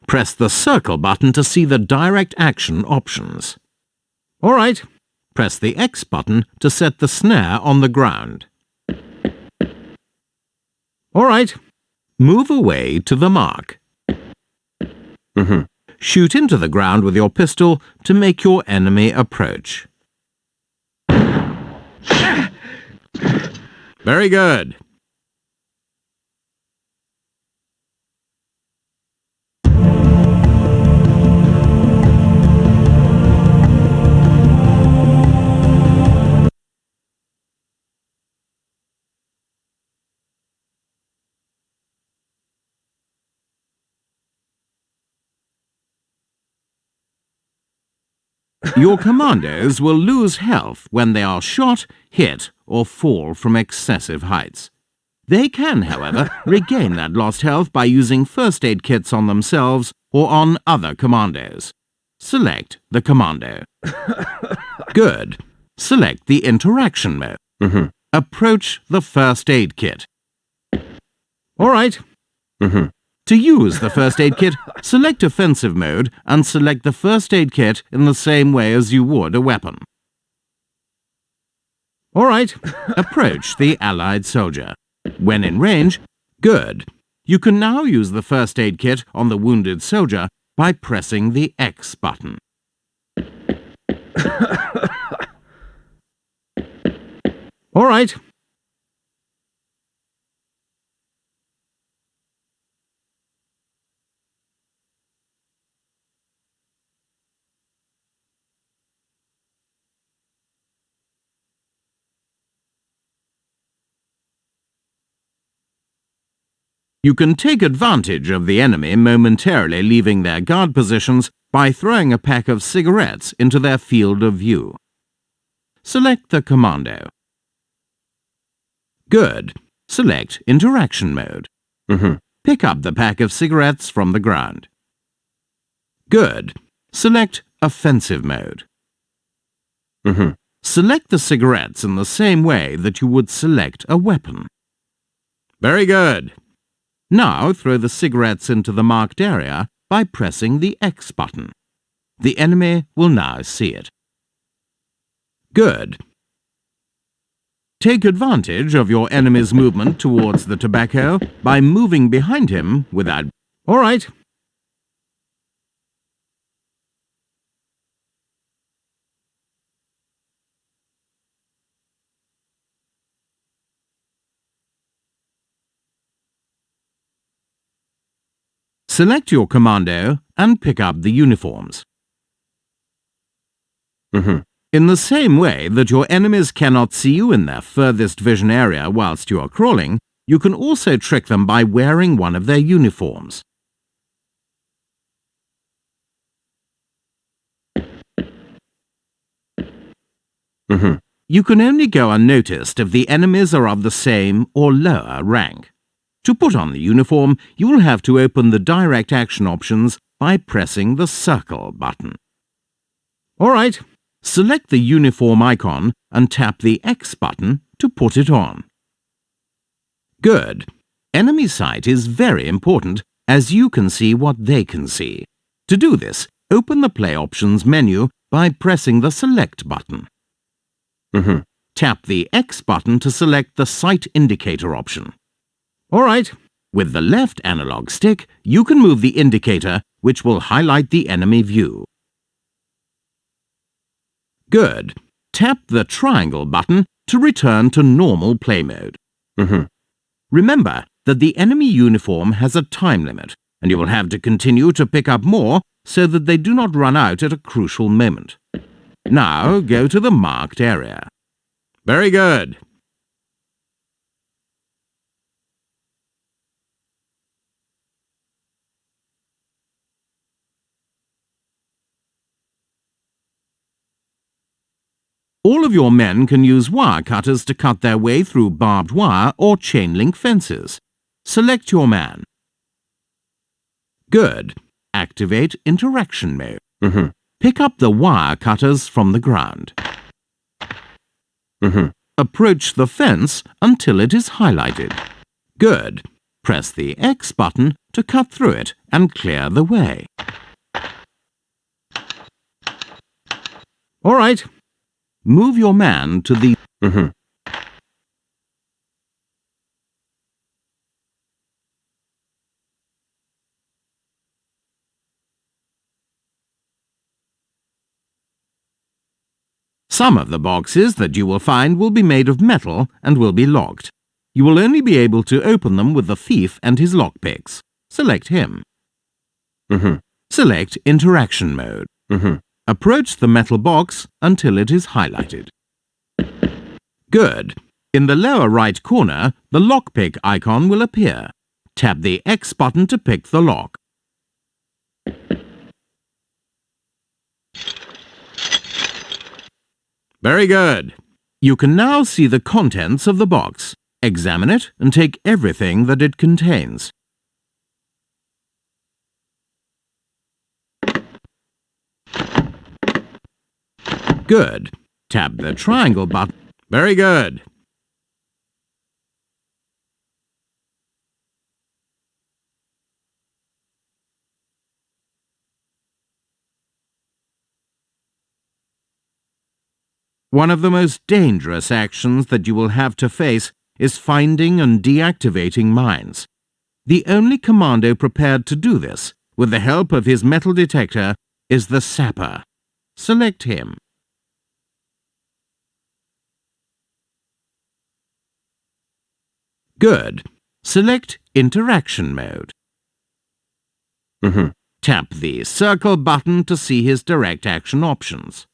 Press the circle button to see the direct action options. All right. Press the X button to set the snare on the ground. All right. Move away to the mark. Shoot into the ground with your pistol to make your enemy approach. Very good. Your commandos will lose health when they are shot, hit, or fall from excessive heights. They can, however, regain that lost health by using first aid kits on themselves or on other commandos. Select the commando. Good. Select the interaction mode. Approach the first aid kit. All right. To use the first aid kit, select offensive mode and select the first aid kit in the same way as you would a weapon. All right. Approach the allied soldier. When in range, good. You can now use the first aid kit on the wounded soldier by pressing the X button. All right. You can take advantage of the enemy momentarily leaving their guard positions by throwing a pack of cigarettes into their field of view. Select the commando. Good. Select interaction mode. Pick up the pack of cigarettes from the ground. Good. Select offensive mode. Select the cigarettes in the same way that you would select a weapon. Very good. Now throw the cigarettes into the marked area by pressing the X button. The enemy will now see it. Good. Take advantage of your enemy's movement towards the tobacco by moving behind him without... All right. Select your commando and pick up the uniforms. In the same way that your enemies cannot see you in their furthest vision area whilst you are crawling, you can also trick them by wearing one of their uniforms. You can only go unnoticed if the enemies are of the same or lower rank. To put on the uniform, you will have to open the direct action options by pressing the circle button. All right. Select the uniform icon and tap the X button to put it on. Good. Enemy sight is very important as you can see what they can see. To do this, open the Play Options menu by pressing the Select button. Tap the X button to select the Sight Indicator option. All right. With the left analog stick, you can move the indicator, which will highlight the enemy view. Good. Tap the triangle button to return to normal play mode. Remember that the enemy uniform has a time limit, and you will have to continue to pick up more so that they do not run out at a crucial moment. Now go to the marked area. Very good. All of your men can use wire cutters to cut their way through barbed wire or chain link fences. Select your man. Good. Activate interaction mode. Pick up the wire cutters from the ground. Approach the fence until it is highlighted. Good. Press the X button to cut through it and clear the way. All right. Move your man to the... Some of the boxes that you will find will be made of metal and will be locked. You will only be able to open them with the thief and his lockpicks. Select him. Select interaction mode. Approach the metal box until it is highlighted. Good. In the lower right corner, the lockpick icon will appear. Tap the X button to pick the lock. Very good. You can now see the contents of the box. Examine it and take everything that it contains. Good. Tap the triangle button. Very good. One of the most dangerous actions that you will have to face is finding and deactivating mines. The only commando prepared to do this, with the help of his metal detector, is the sapper. Select him. Good. Select interaction mode. Tap the circle button to see his direct action options.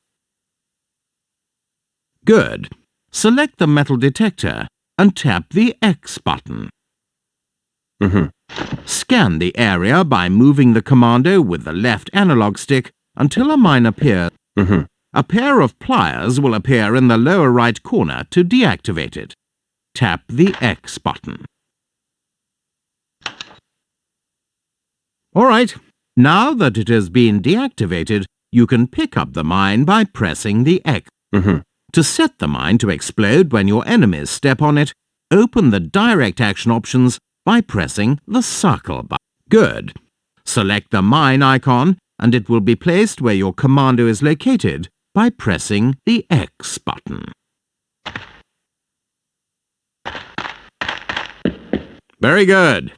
Good. Select the metal detector and tap the X button. Scan the area by moving the commando with the left analog stick until a mine appears. A pair of pliers will appear in the lower right corner to deactivate it. Tap the X button. All right. Now that it has been deactivated, you can pick up the mine by pressing the X. To set the mine to explode when your enemies step on it, open the direct action options by pressing the circle button. Good. Select the mine icon and it will be placed where your commando is located by pressing the X button. Very good.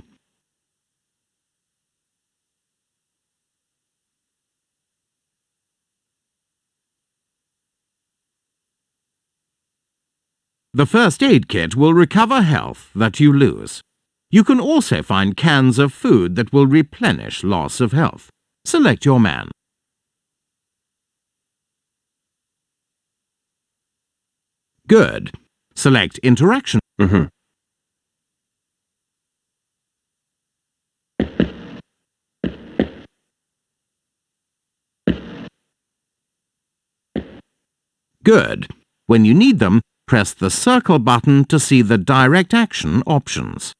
The first aid kit will recover health that you lose. You can also find cans of food that will replenish loss of health. Select your man. Good. Select interaction. Good. When you need them, press the circle button to see the direct action options.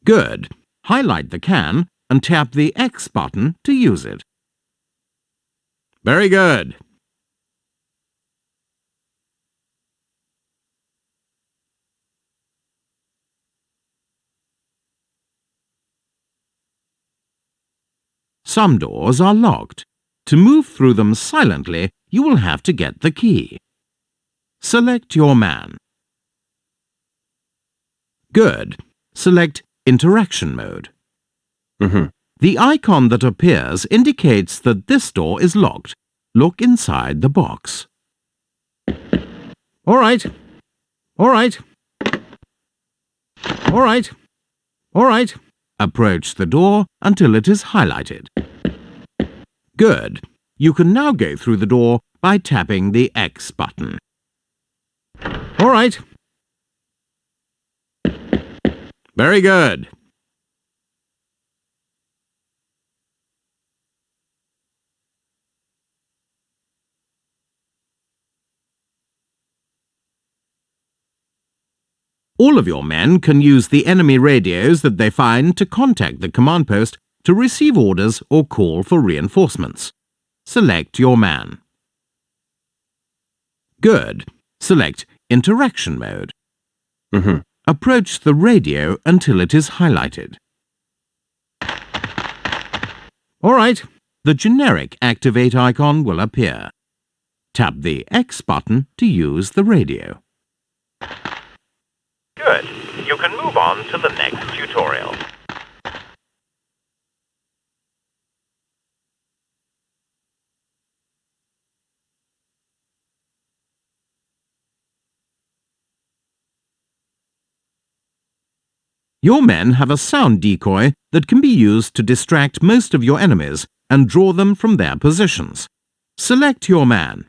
Good. Highlight the can and tap the X button to use it. Very good. Some doors are locked. To move through them silently, you will have to get the key. Select your man. Good. Select interaction mode. The icon that appears indicates that this door is locked. Look inside the box. All right. All right. All right. All right. Approach the door until it is highlighted. Good. You can now go through the door by tapping the X button. All right. Very good. All of your men can use the enemy radios that they find to contact the command post to receive orders or call for reinforcements. Select your man. Good. Select Interaction Mode. Approach the radio until it is highlighted. All right, the generic Activate icon will appear. Tap the X button to use the radio. Good. You can move on to the next tutorial. Your men have a sound decoy that can be used to distract most of your enemies and draw them from their positions. Select your man.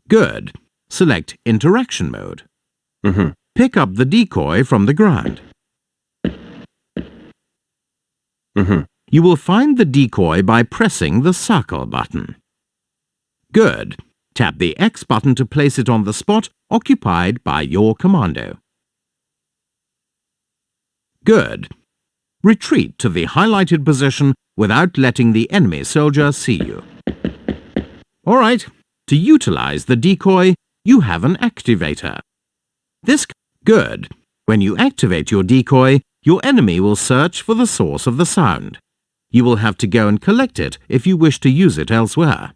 Good. Select Interaction Mode. Pick up the decoy from the ground. You will find the decoy by pressing the circle button. Good. Tap the X button to place it on the spot occupied by your commando. Good. Retreat to the highlighted position without letting the enemy soldier see you. All right. To utilize the decoy, you have an activator. Good. When you activate your decoy, your enemy will search for the source of the sound. You will have to go and collect it if you wish to use it elsewhere.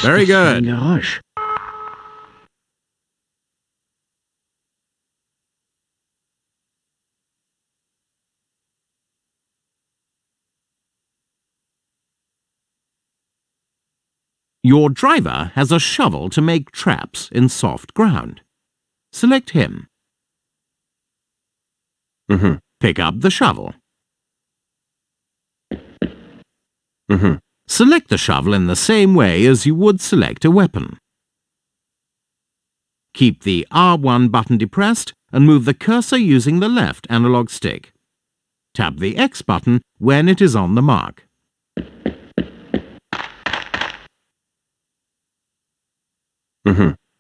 Very good. Your driver has a shovel to make traps in soft ground. Select him. Pick up the shovel. Select the shovel in the same way as you would select a weapon. Keep the R1 button depressed and move the cursor using the left analog stick. Tap the X button when it is on the mark.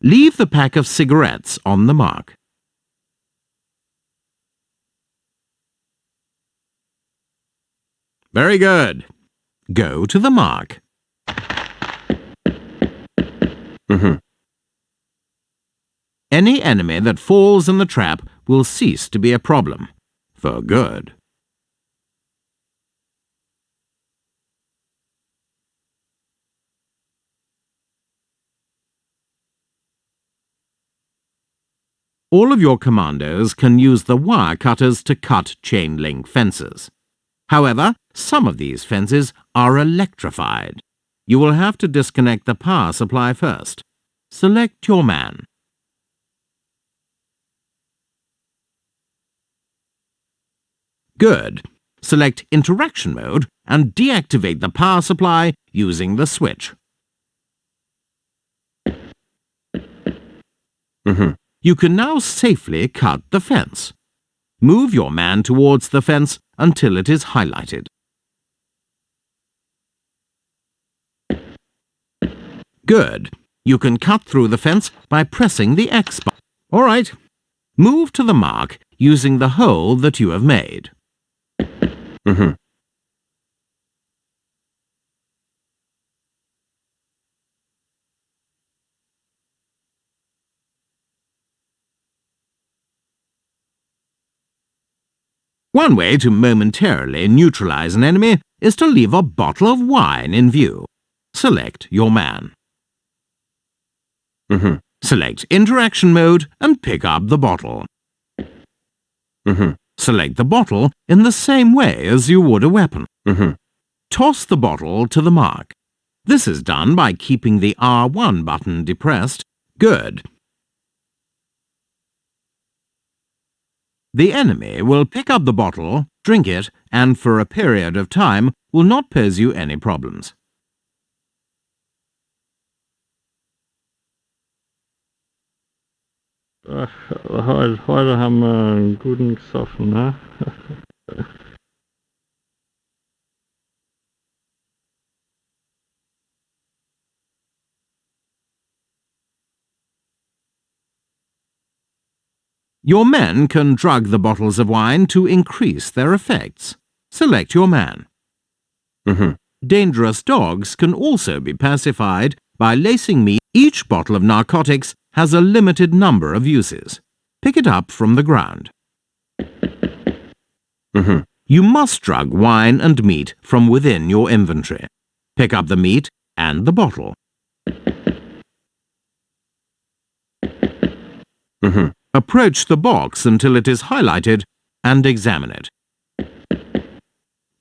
Leave the pack of cigarettes on the mark. Very good. Go to the mark. Any enemy that falls in the trap will cease to be a problem. For good. All of your commandos can use the wire cutters to cut chain link fences. However, some of these fences are electrified. You will have to disconnect the power supply first. Select your man. Good. Select Interaction Mode and deactivate the power supply using the switch. You can now safely cut the fence. Move your man towards the fence until it is highlighted. Good. You can cut through the fence by pressing the X button. All right. Move to the mark using the hole that you have made. One way to momentarily neutralize an enemy is to leave a bottle of wine in view. Select your man. Select Interaction Mode and pick up the bottle. Select the bottle in the same way as you would a weapon. Toss the bottle to the mark. This is done by keeping the R1 button depressed. Good. The enemy will pick up the bottle, drink it, and for a period of time will not pose you any problems. Heute haben wir einen guten gesoffen, ne? Your men can drug the bottles of wine to increase their effects. Select your man. Dangerous dogs can also be pacified by lacing meat. Each bottle of narcotics has a limited number of uses. Pick it up from the ground. You must drug wine and meat from within your inventory. Pick up the meat and the bottle. Approach the box until it is highlighted and examine it.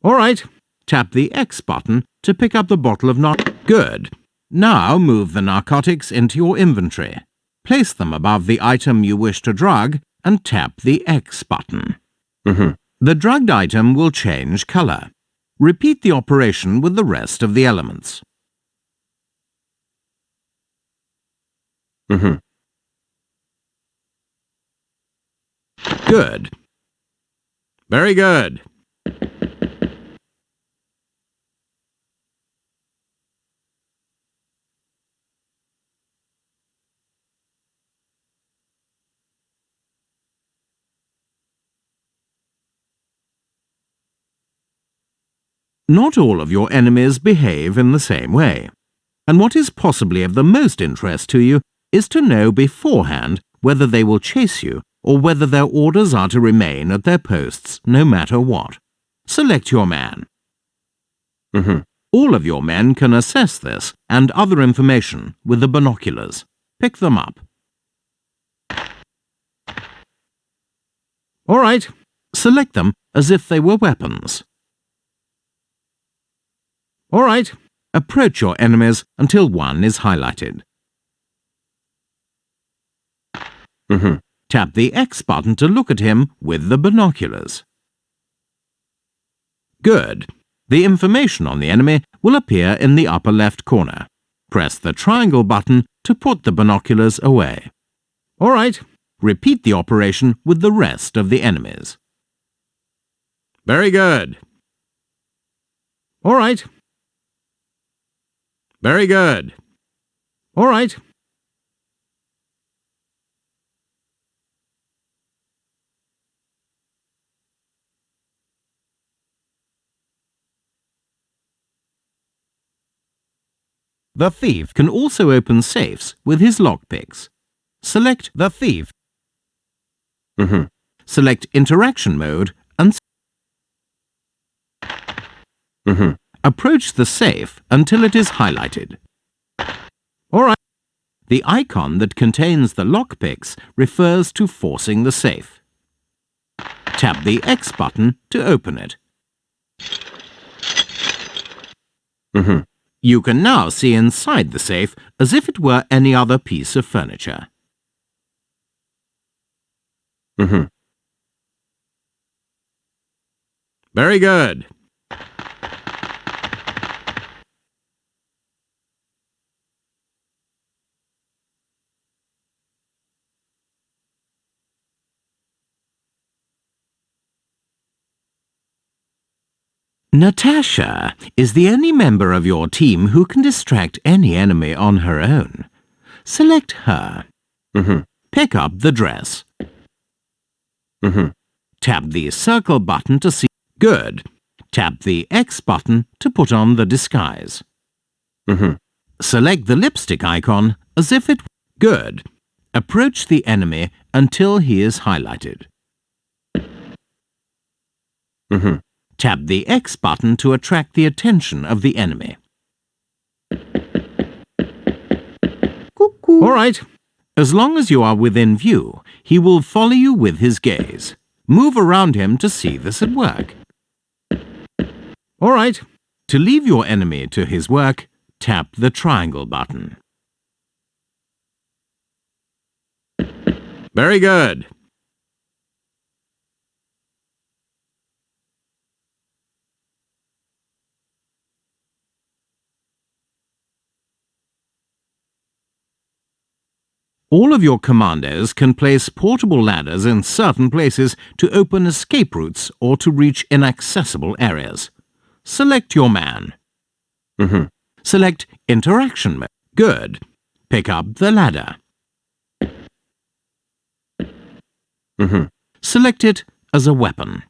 All right, tap the X button to pick up the bottle of narcotics. Good. Now move the narcotics into your inventory. Place them above the item you wish to drug and tap the X button. The drugged item will change color. Repeat the operation with the rest of the elements. Good. Very good. Not all of your enemies behave in the same way, and what is possibly of the most interest to you is to know beforehand whether they will chase you or whether their orders are to remain at their posts no matter what. Select your man. All of your men can assess this and other information with the binoculars. Pick them up. All right, select them as if they were weapons. All right, approach your enemies until one is highlighted. Tap the X button to look at him with the binoculars. Good. The information on the enemy will appear in the upper left corner. Press the triangle button to put the binoculars away. All right, repeat the operation with the rest of the enemies. Very good. All right. Very good. All right. The thief can also open safes with his lockpicks. Select the thief. Select interaction mode and approach the safe until it is highlighted. All right. The icon that contains the lockpicks refers to forcing the safe. Tap the X button to open it. You can now see inside the safe as if it were any other piece of furniture. Very good. Natasha is the only member of your team who can distract any enemy on her own. Select her. Pick up the dress. Tap the circle button to see. Good. Tap the X button to put on the disguise. Select the lipstick icon as if it... Good. Approach the enemy until he is highlighted. Tap the X button to attract the attention of the enemy. All right. As long as you are within view, he will follow you with his gaze. Move around him to see this at work. All right. To leave your enemy to his work, tap the triangle button. Very good. All of your commandos can place portable ladders in certain places to open escape routes or to reach inaccessible areas. Select your man. Select interaction mode. Good. Pick up the ladder. Select it as a weapon.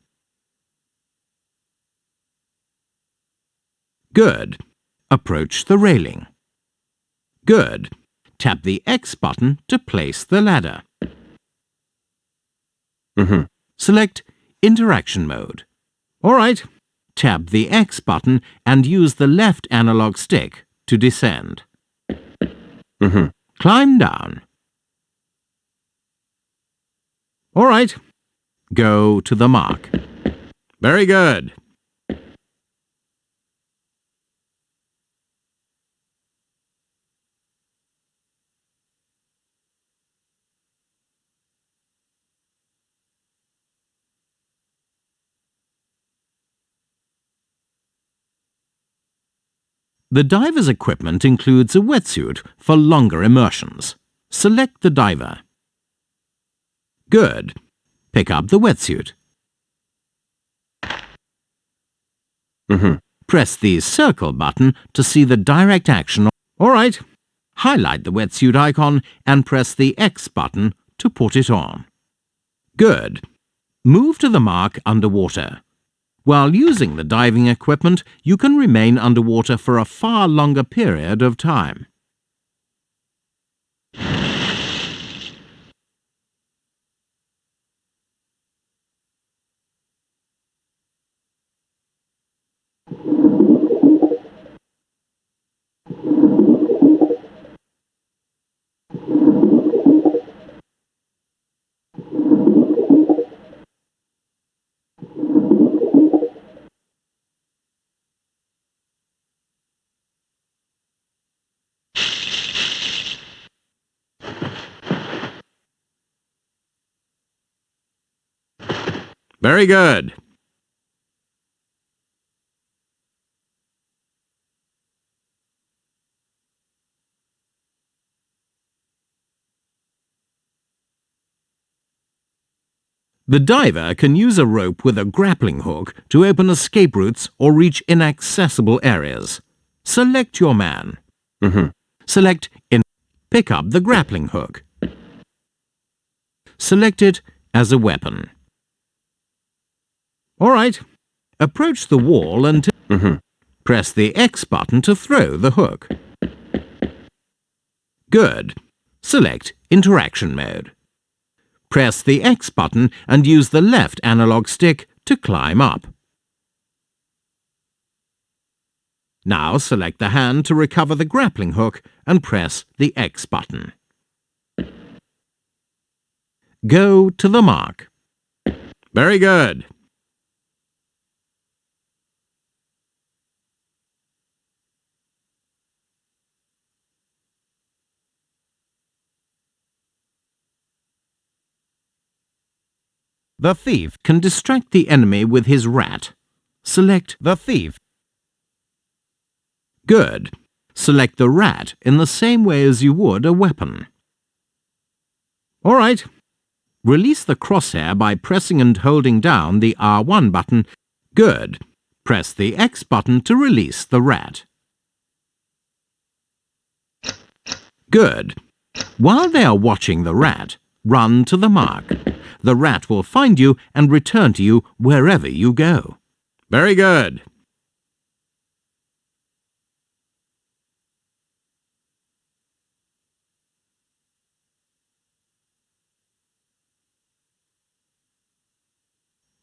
Good. Approach the railing. Good. Tap the X button to place the ladder. Select Interaction Mode. All right. Tap the X button and use the left analog stick to descend. Climb down. All right. Go to the mark. Very good. The diver's equipment includes a wetsuit for longer immersions. Select the diver. Good. Pick up the wetsuit. Press the circle button to see the direct action. All right. Highlight the wetsuit icon and press the X button to put it on. Good. Move to the mark underwater. While using the diving equipment, you can remain underwater for a far longer period of time. Very good. The diver can use a rope with a grappling hook to open escape routes or reach inaccessible areas. Select your man. Select Pick up the grappling hook. Select it as a weapon. All right. Approach the wall and press the X button to throw the hook. Good. Select Interaction Mode. Press the X button and use the left analog stick to climb up. Now select the hand to recover the grappling hook and press the X button. Go to the mark. Very good. The thief can distract the enemy with his rat. Select the thief. Good. Select the rat in the same way as you would a weapon. All right. Release the crosshair by pressing and holding down the R1 button. Good. Press the X button to release the rat. Good. While they are watching the rat, run to the mark. The rat will find you and return to you wherever you go. Very good.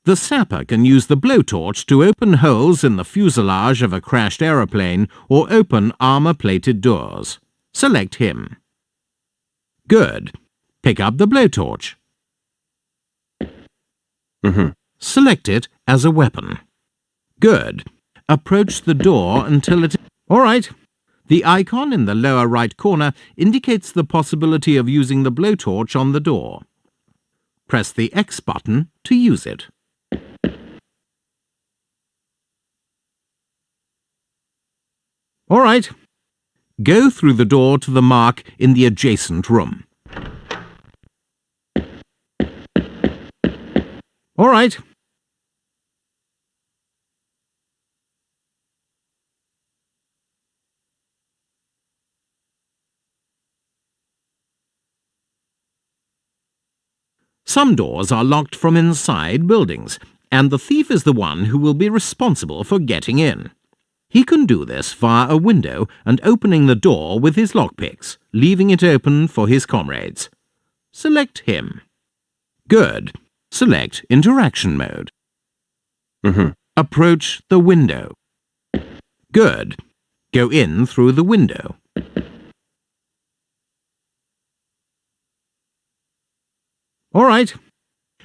The sapper can use the blowtorch to open holes in the fuselage of a crashed aeroplane or open armor-plated doors. Select him. Good. Pick up the blowtorch. Select it as a weapon. Good. Approach the door until it... All right. The icon in the lower right corner indicates the possibility of using the blowtorch on the door. Press the X button to use it. All right. Go through the door to the mark in the adjacent room. All right. Some doors are locked from inside buildings, and the thief is the one who will be responsible for getting in. He can do this via a window and opening the door with his lockpicks, leaving it open for his comrades. Select him. Good. Select Interaction Mode. Approach the window. Good. Go in through the window. All right.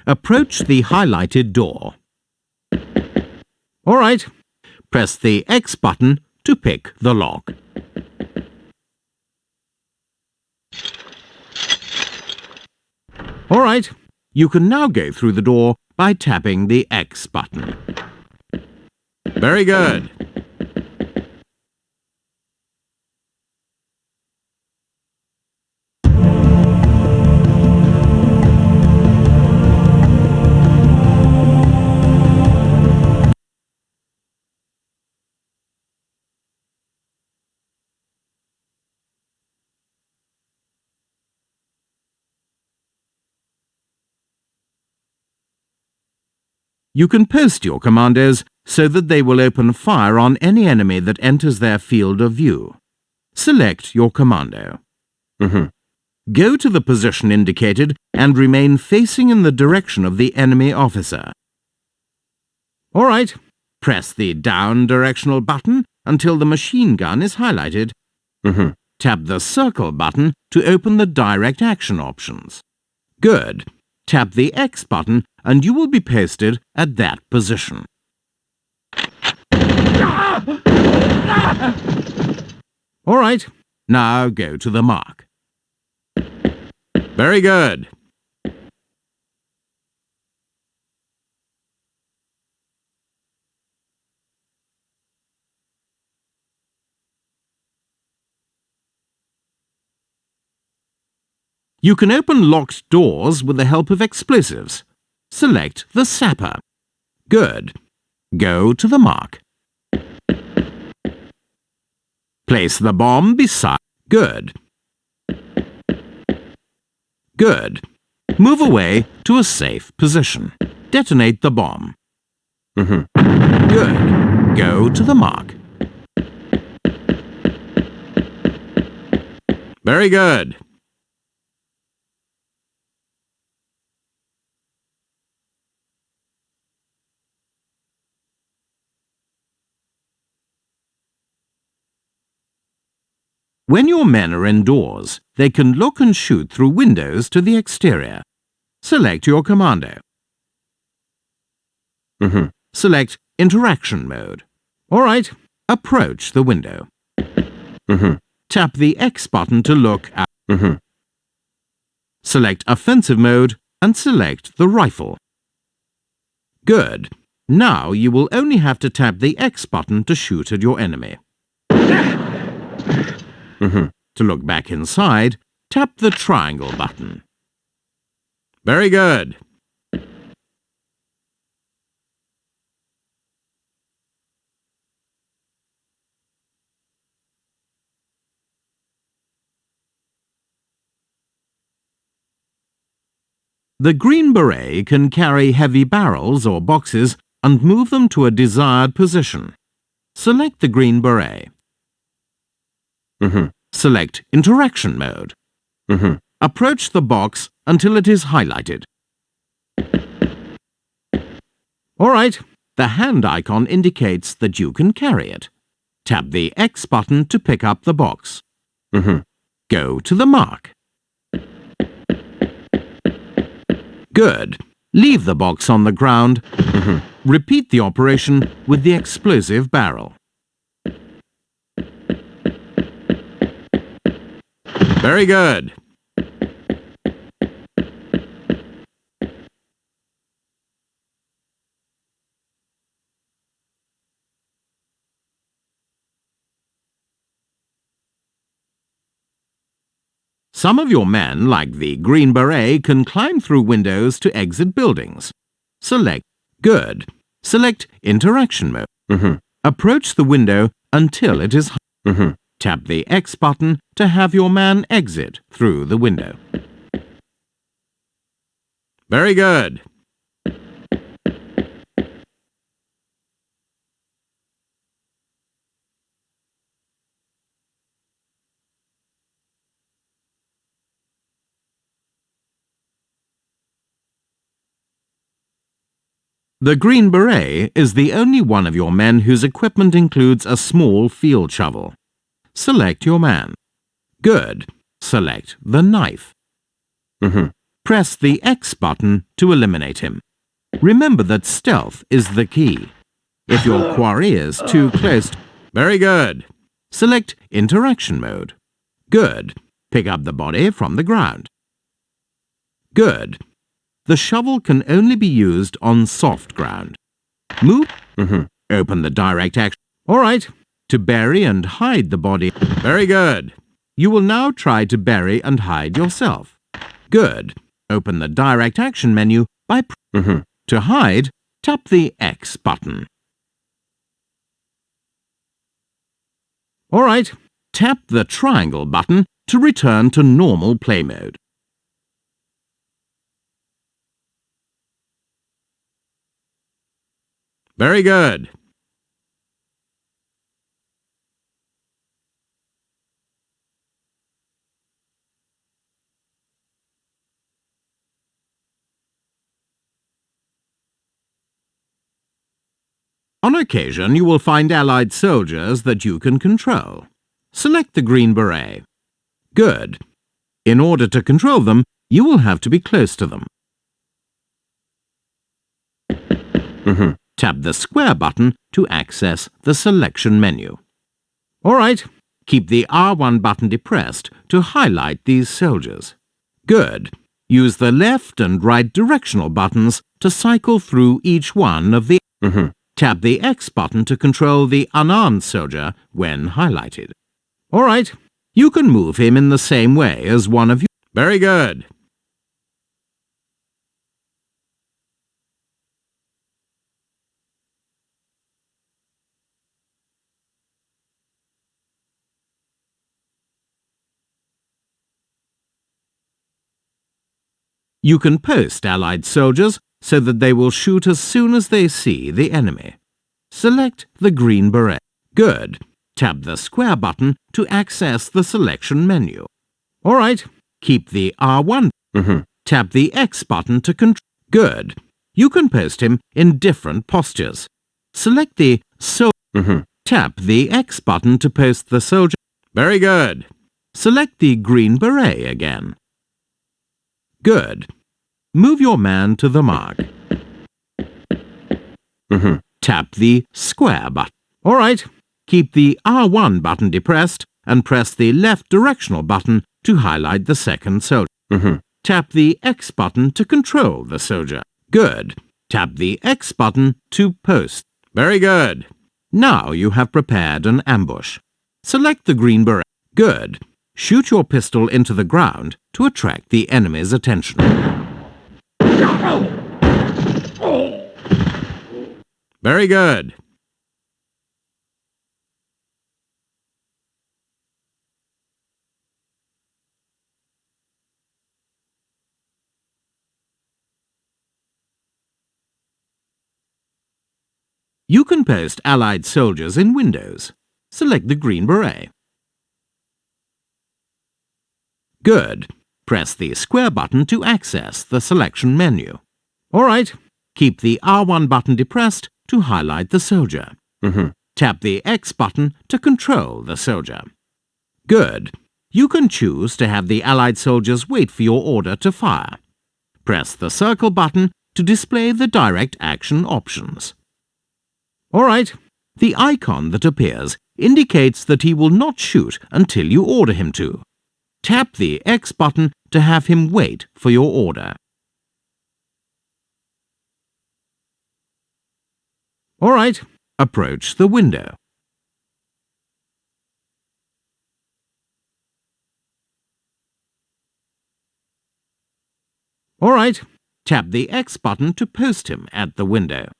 Approach the highlighted door. All right. Press the X button to pick the lock. All right. You can now go through the door by tapping the X button. Very good. You can post your commandos so that they will open fire on any enemy that enters their field of view. Select your commando. Go to the position indicated and remain facing in the direction of the enemy officer. All right. Press the down directional button until the machine gun is highlighted. Tap the circle button to open the direct action options. Good. Tap the X button and you will be posted at that position. All right, now go to the mark. Very good. You can open locked doors with the help of explosives. Select the sapper. Good. Go to the mark. Place the bomb beside. Good. Good. Move away to a safe position. Detonate the bomb. Good. Go to the mark. Very good. When your men are indoors, they can look and shoot through windows to the exterior. Select your commando. Select Interaction Mode. All right, approach the window. Tap the X button to look at. Select Offensive Mode and select the rifle. Good. Now you will only have to tap the X button to shoot at your enemy. To look back inside, tap the triangle button. Very good. The Green Beret can carry heavy barrels or boxes and move them to a desired position. Select the Green Beret. Select Interaction Mode. Approach the box until it is highlighted. All right, the hand icon indicates that you can carry it. Tap the X button to pick up the box. Go to the mark. Good. Leave the box on the ground. Repeat the operation with the explosive barrel. Very good. Some of your men, like the Green Beret, can climb through windows to exit buildings. Select Good. Select Interaction Mode. Approach the window until it is Tap the X button to have your man exit through the window. Very good. The Green Beret is the only one of your men whose equipment includes a small field shovel. Select your man. Good. Select the knife. Press the X button to eliminate him. Remember that stealth is the key. If your quarry is too close, very good. Select interaction mode. Good. Pick up the body from the ground. Good. The shovel can only be used on soft ground. Move. Open the direct action. All right. To bury and hide the body. Very good. You will now try to bury and hide yourself. Good. Open the direct action menu by To hide, tap the X button. All right. Tap the triangle button to return to normal play mode. Very good. On occasion, you will find Allied soldiers that you can control. Select the Green Beret. Good. In order to control them, you will have to be close to them. Tap the square button to access the selection menu. All right. Keep the R1 button depressed to highlight these soldiers. Good. Use the left and right directional buttons to cycle through each one of the... Tap the X button to control the unarmed soldier when highlighted. All right. You can move him in the same way as one of you. Very good. You can post Allied soldiers so that they will shoot as soon as they see the enemy. Select the Green Beret. Good. Tap the square button to access the selection menu. All right. Keep the R1. Tap the X button to control. Good. You can post him in different postures. Select the Tap the X button to post the soldier. Very good. Select the Green Beret again. Good. Move your man to the mark. Tap the square button. All right. Keep the R1 button depressed and press the left directional button to highlight the second soldier. Tap the X button to control the soldier. Good. Tap the X button to post. Very good. Now you have prepared an ambush. Select the Green Beret. Good. Shoot your pistol into the ground to attract the enemy's attention. Very good. You can post Allied soldiers in Windows. Select the Green Beret. Good. Press the square button to access the selection menu. All right. Keep the R1 button depressed to highlight the soldier. Tap the X button to control the soldier. Good. You can choose to have the Allied soldiers wait for your order to fire. Press the circle button to display the direct action options. All right. The icon that appears indicates that he will not shoot until you order him to. Tap the X button to have him wait for your order. All right. Approach the window. All right. Tap the X button to post him at the window.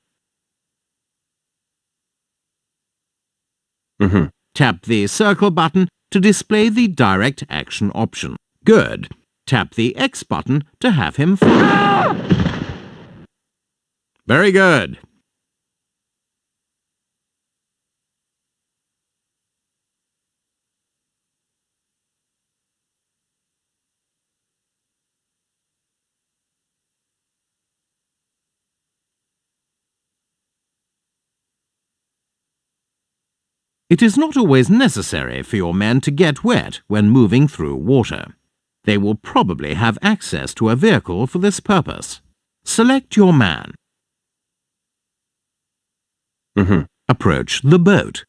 Tap the circle button to display the direct action option. Good. tap the X button to have him fire. Very good. It is not always necessary for your men to get wet when moving through water. They will probably have access to a vehicle for this purpose. Select your man. Approach the boat.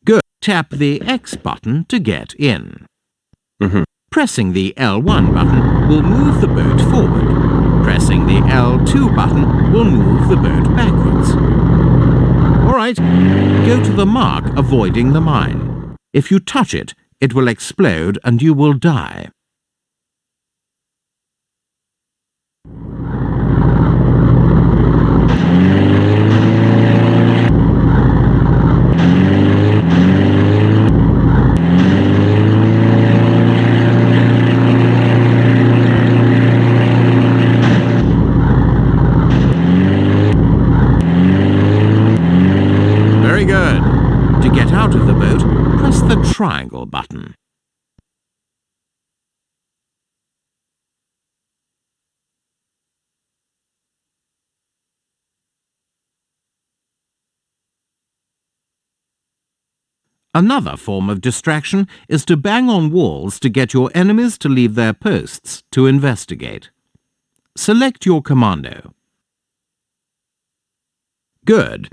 Good. Tap the X button to get in. Pressing the L1 button will move the boat forward. Pressing the L2 button will move the boat backwards. All right, go to the mark avoiding the mine. If you touch it, it will explode and you will die. Very good. To get out of the boat, press the triangle button. Another form of distraction is to bang on walls to get your enemies to leave their posts to investigate. Select your commando. Good.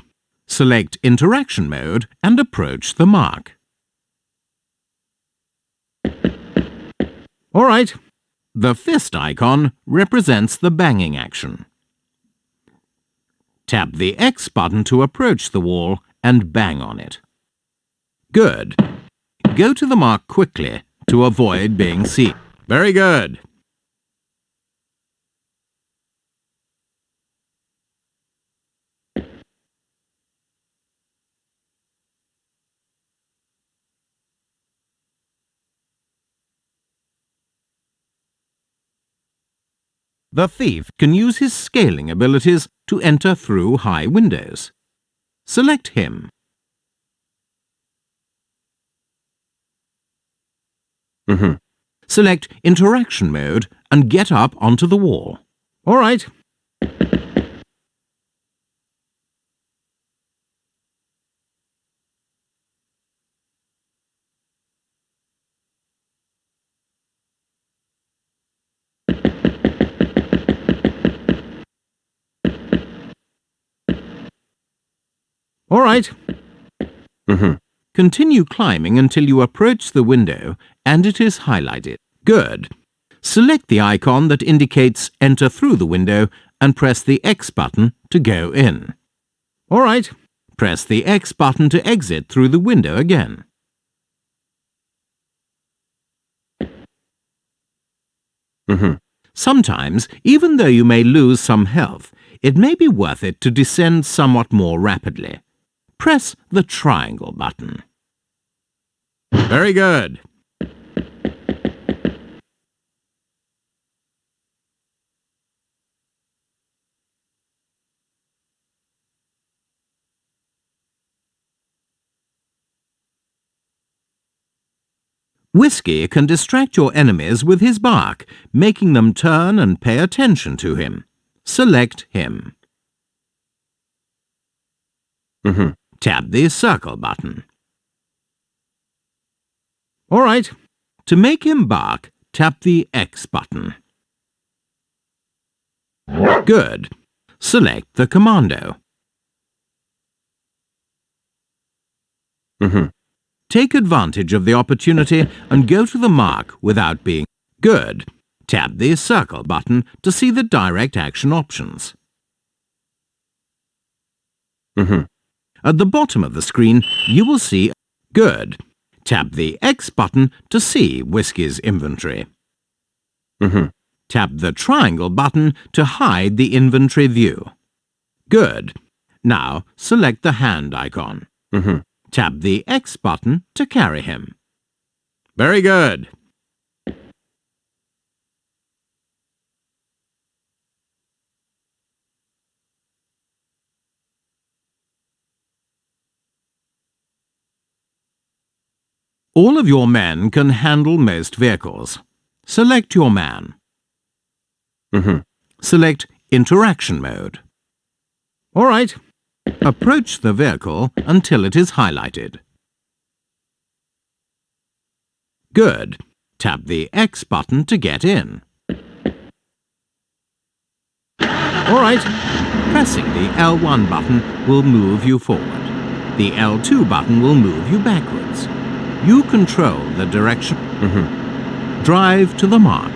Select interaction mode and approach the mark. All right. The fist icon represents the banging action. Tap the X button to approach the wall and bang on it. Good. Go to the mark quickly to avoid being seen. Very good. The thief can use his scaling abilities to enter through high windows. Select him. Select interaction mode and get up onto the wall. All right. All right. Continue climbing until you approach the window and it is highlighted. Good. Select the icon that indicates enter through the window and press the X button to go in. All right. Press the X button to exit through the window again. Sometimes, even though you may lose some health, it may be worth it to descend somewhat more rapidly. Press the triangle button. Very good. Whiskey can distract your enemies with his bark, making them turn and pay attention to him. Select him. Tap the circle button. All right. To make him bark, tap the X button. Good. Select the commando. Take advantage of the opportunity and go to the mark without being good. Tap the circle button to see the direct action options. At the bottom of the screen, you will see good. Tap the X button to see Whiskey's inventory. Tap the triangle button to hide the inventory view. Good. Now select the hand icon. Tap the X button to carry him. Very good. All of your men can handle most vehicles. Select your man. Select Interaction Mode. All right. Approach the vehicle until it is highlighted. Good. Tap the X button to get in. All right. Pressing the L1 button will move you forward. The L2 button will move you backwards. You control the direction. Drive to the mark.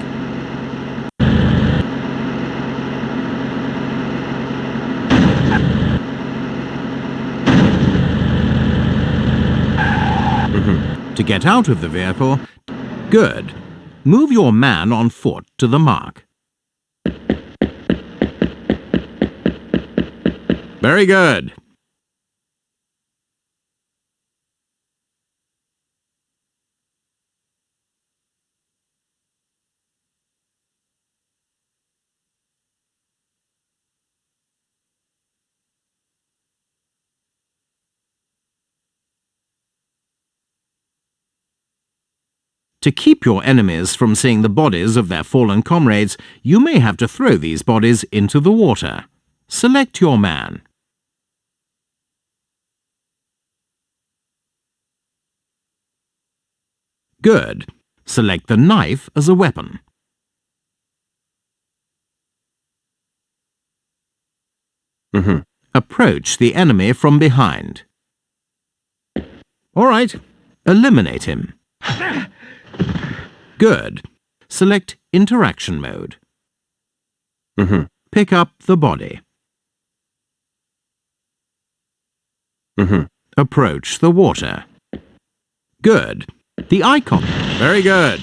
To get out of the vehicle, good. Move your man on foot to the mark. Very good. To keep your enemies from seeing the bodies of their fallen comrades, you may have to throw these bodies into the water. Select your man. Good. Select the knife as a weapon. Approach the enemy from behind. All right. Eliminate him. Good. Select Interaction Mode. Pick up the body. Approach the water. Good. The icon. Very good.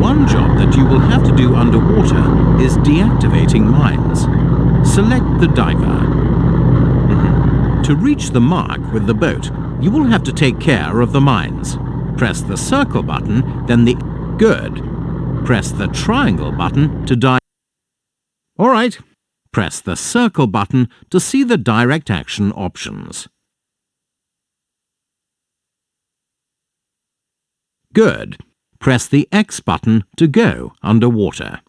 One job that you will have to do underwater is deactivating mines. Select the diver. To reach the mark with the boat, you will have to take care of the mines. Press the circle button, then the... Good. Press the triangle button to dive. All right. Press the circle button to see the direct action options. Good. Press the X button to go underwater.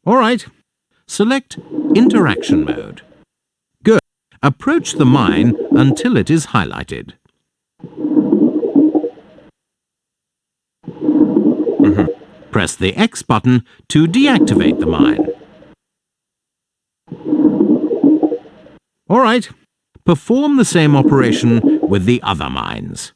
All right. Select Interaction Mode. Good. Approach the mine until it is highlighted. Press the X button to deactivate the mine. All right. Perform the same operation with the other mines.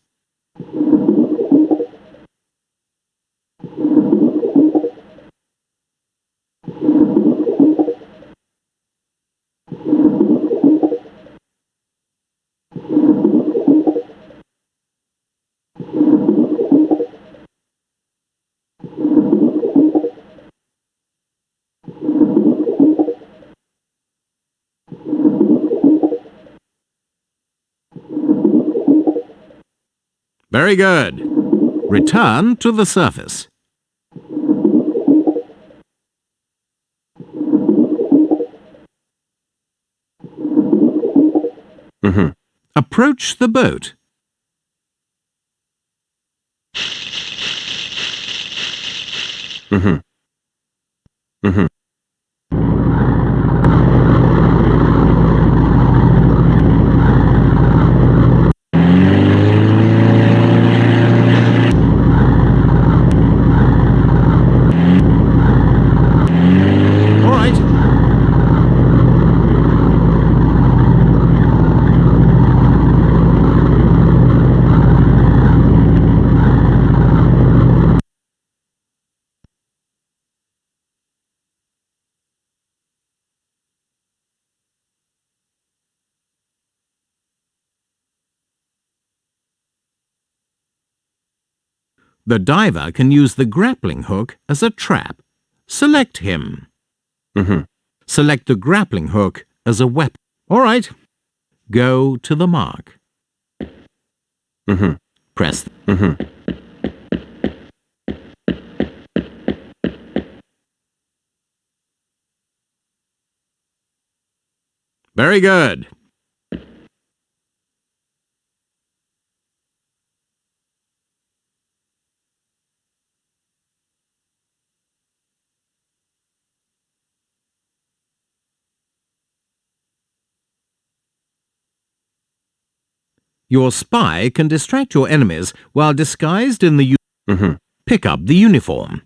Very good. Return to the surface. Approach the boat. All right. The diver can use the grappling hook as a trap. Select him. Select the grappling hook as a weapon. All right. Go to the mark. Press. Very good. Your spy can distract your enemies while disguised in the Pick up the uniform.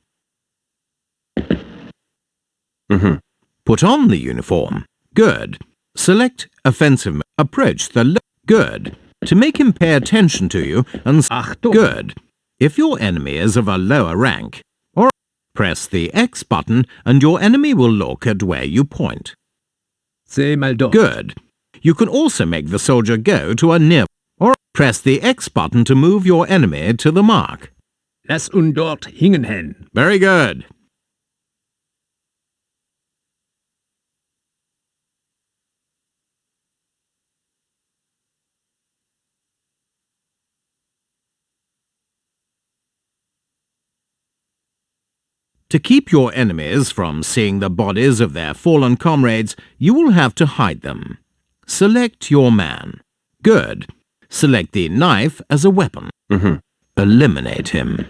Put on the uniform. Good. Select offensive. Approach the Good. To make him pay attention to you and Achtung! Good. If your enemy is of a lower rank, or press the X button and your enemy will look at where you point. Seh mal dort. Good. You can also make the soldier go to a near or press the X button to move your enemy to the mark. Lass uns dort hingenhen. Very good. To keep your enemies from seeing the bodies of their fallen comrades, you will have to hide them. Select your man. Good. Select the knife as a weapon. Eliminate him.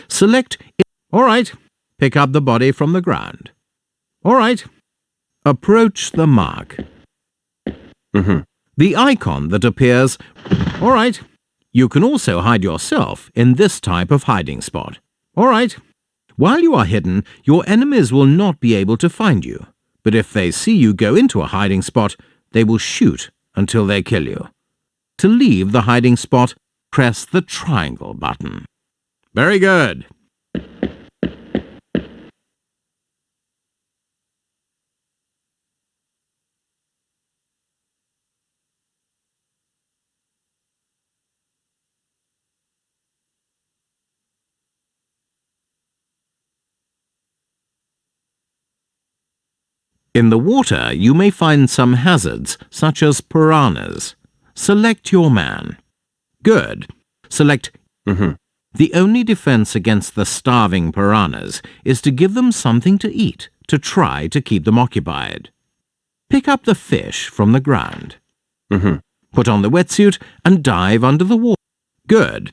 Select. All right. Pick up the body from the ground. All right. Approach the mark. The icon that appears. All right. You can also hide yourself in this type of hiding spot. All right. While you are hidden, your enemies will not be able to find you. But if they see you go into a hiding spot, they will shoot until they kill you. To leave the hiding spot, press the triangle button. Very good. In the water, you may find some hazards, such as piranhas. Select your man. Good. Select. The only defense against the starving piranhas is to give them something to eat, to try to keep them occupied. Pick up the fish from the ground. Put on the wetsuit and dive under the water. Good.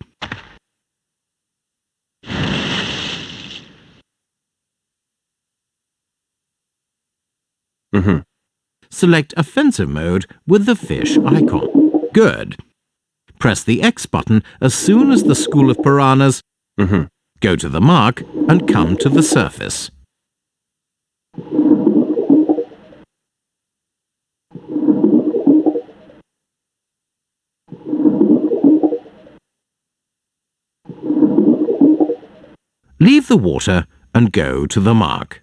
Select offensive mode with the fish icon. Good. Press the X button as soon as the school of piranhas. Go to the mark and come to the surface. Leave the water and go to the mark.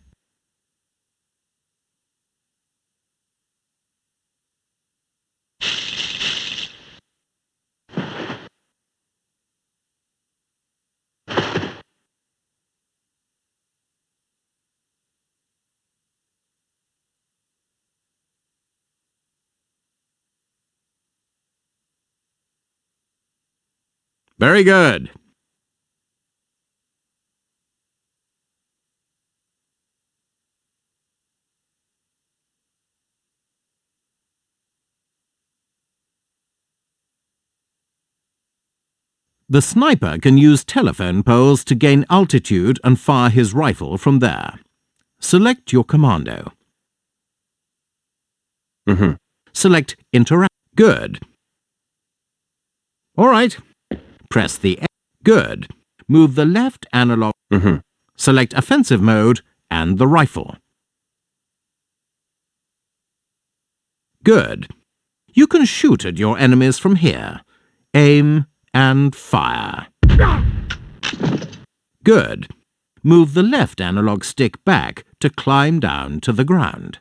Very good. The sniper can use telephone poles to gain altitude and fire his rifle from there. Select your commando. Select Interact. Good. All right. Press the X. Good. Move the left analog. Select offensive mode and the rifle. Good. You can shoot at your enemies from here. Aim and fire. Good. Move the left analog stick back to climb down to the ground.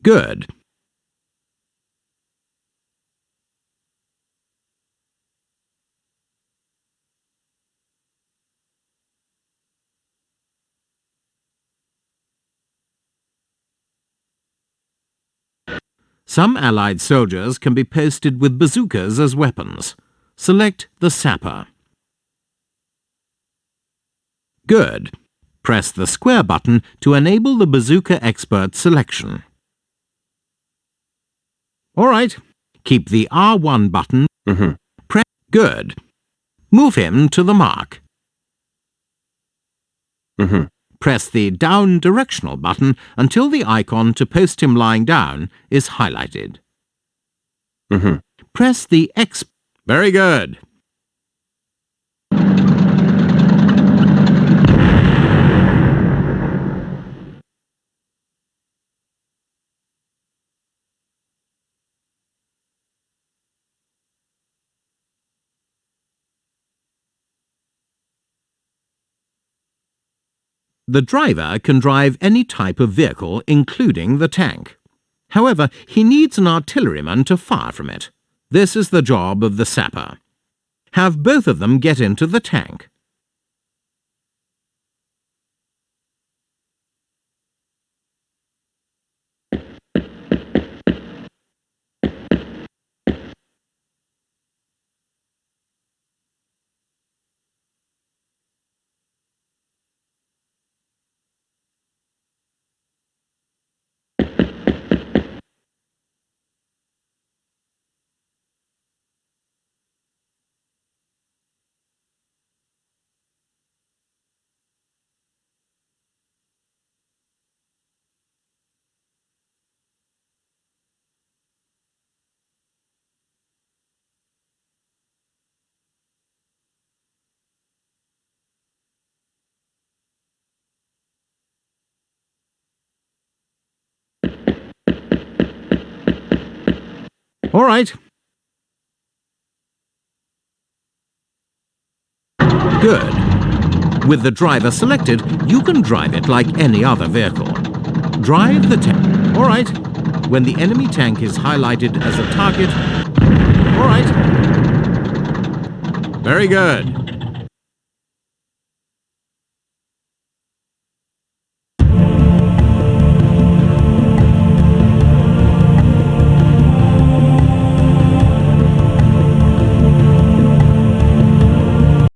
Good. Some Allied soldiers can be posted with bazookas as weapons. Select the sapper. Good. Press the square button to enable the bazooka expert selection. All right. Keep the R1 button. Press Good. Move him to the mark. Press the down directional button until the icon to post him lying down is highlighted. Press the X. Very good. The driver can drive any type of vehicle, including the tank. However, he needs an artilleryman to fire from it. This is the job of the sapper. Have both of them get into the tank. All right. Good. With the driver selected, you can drive it like any other vehicle. Drive the tank. All right. When the enemy tank is highlighted as a target. All right. Very good.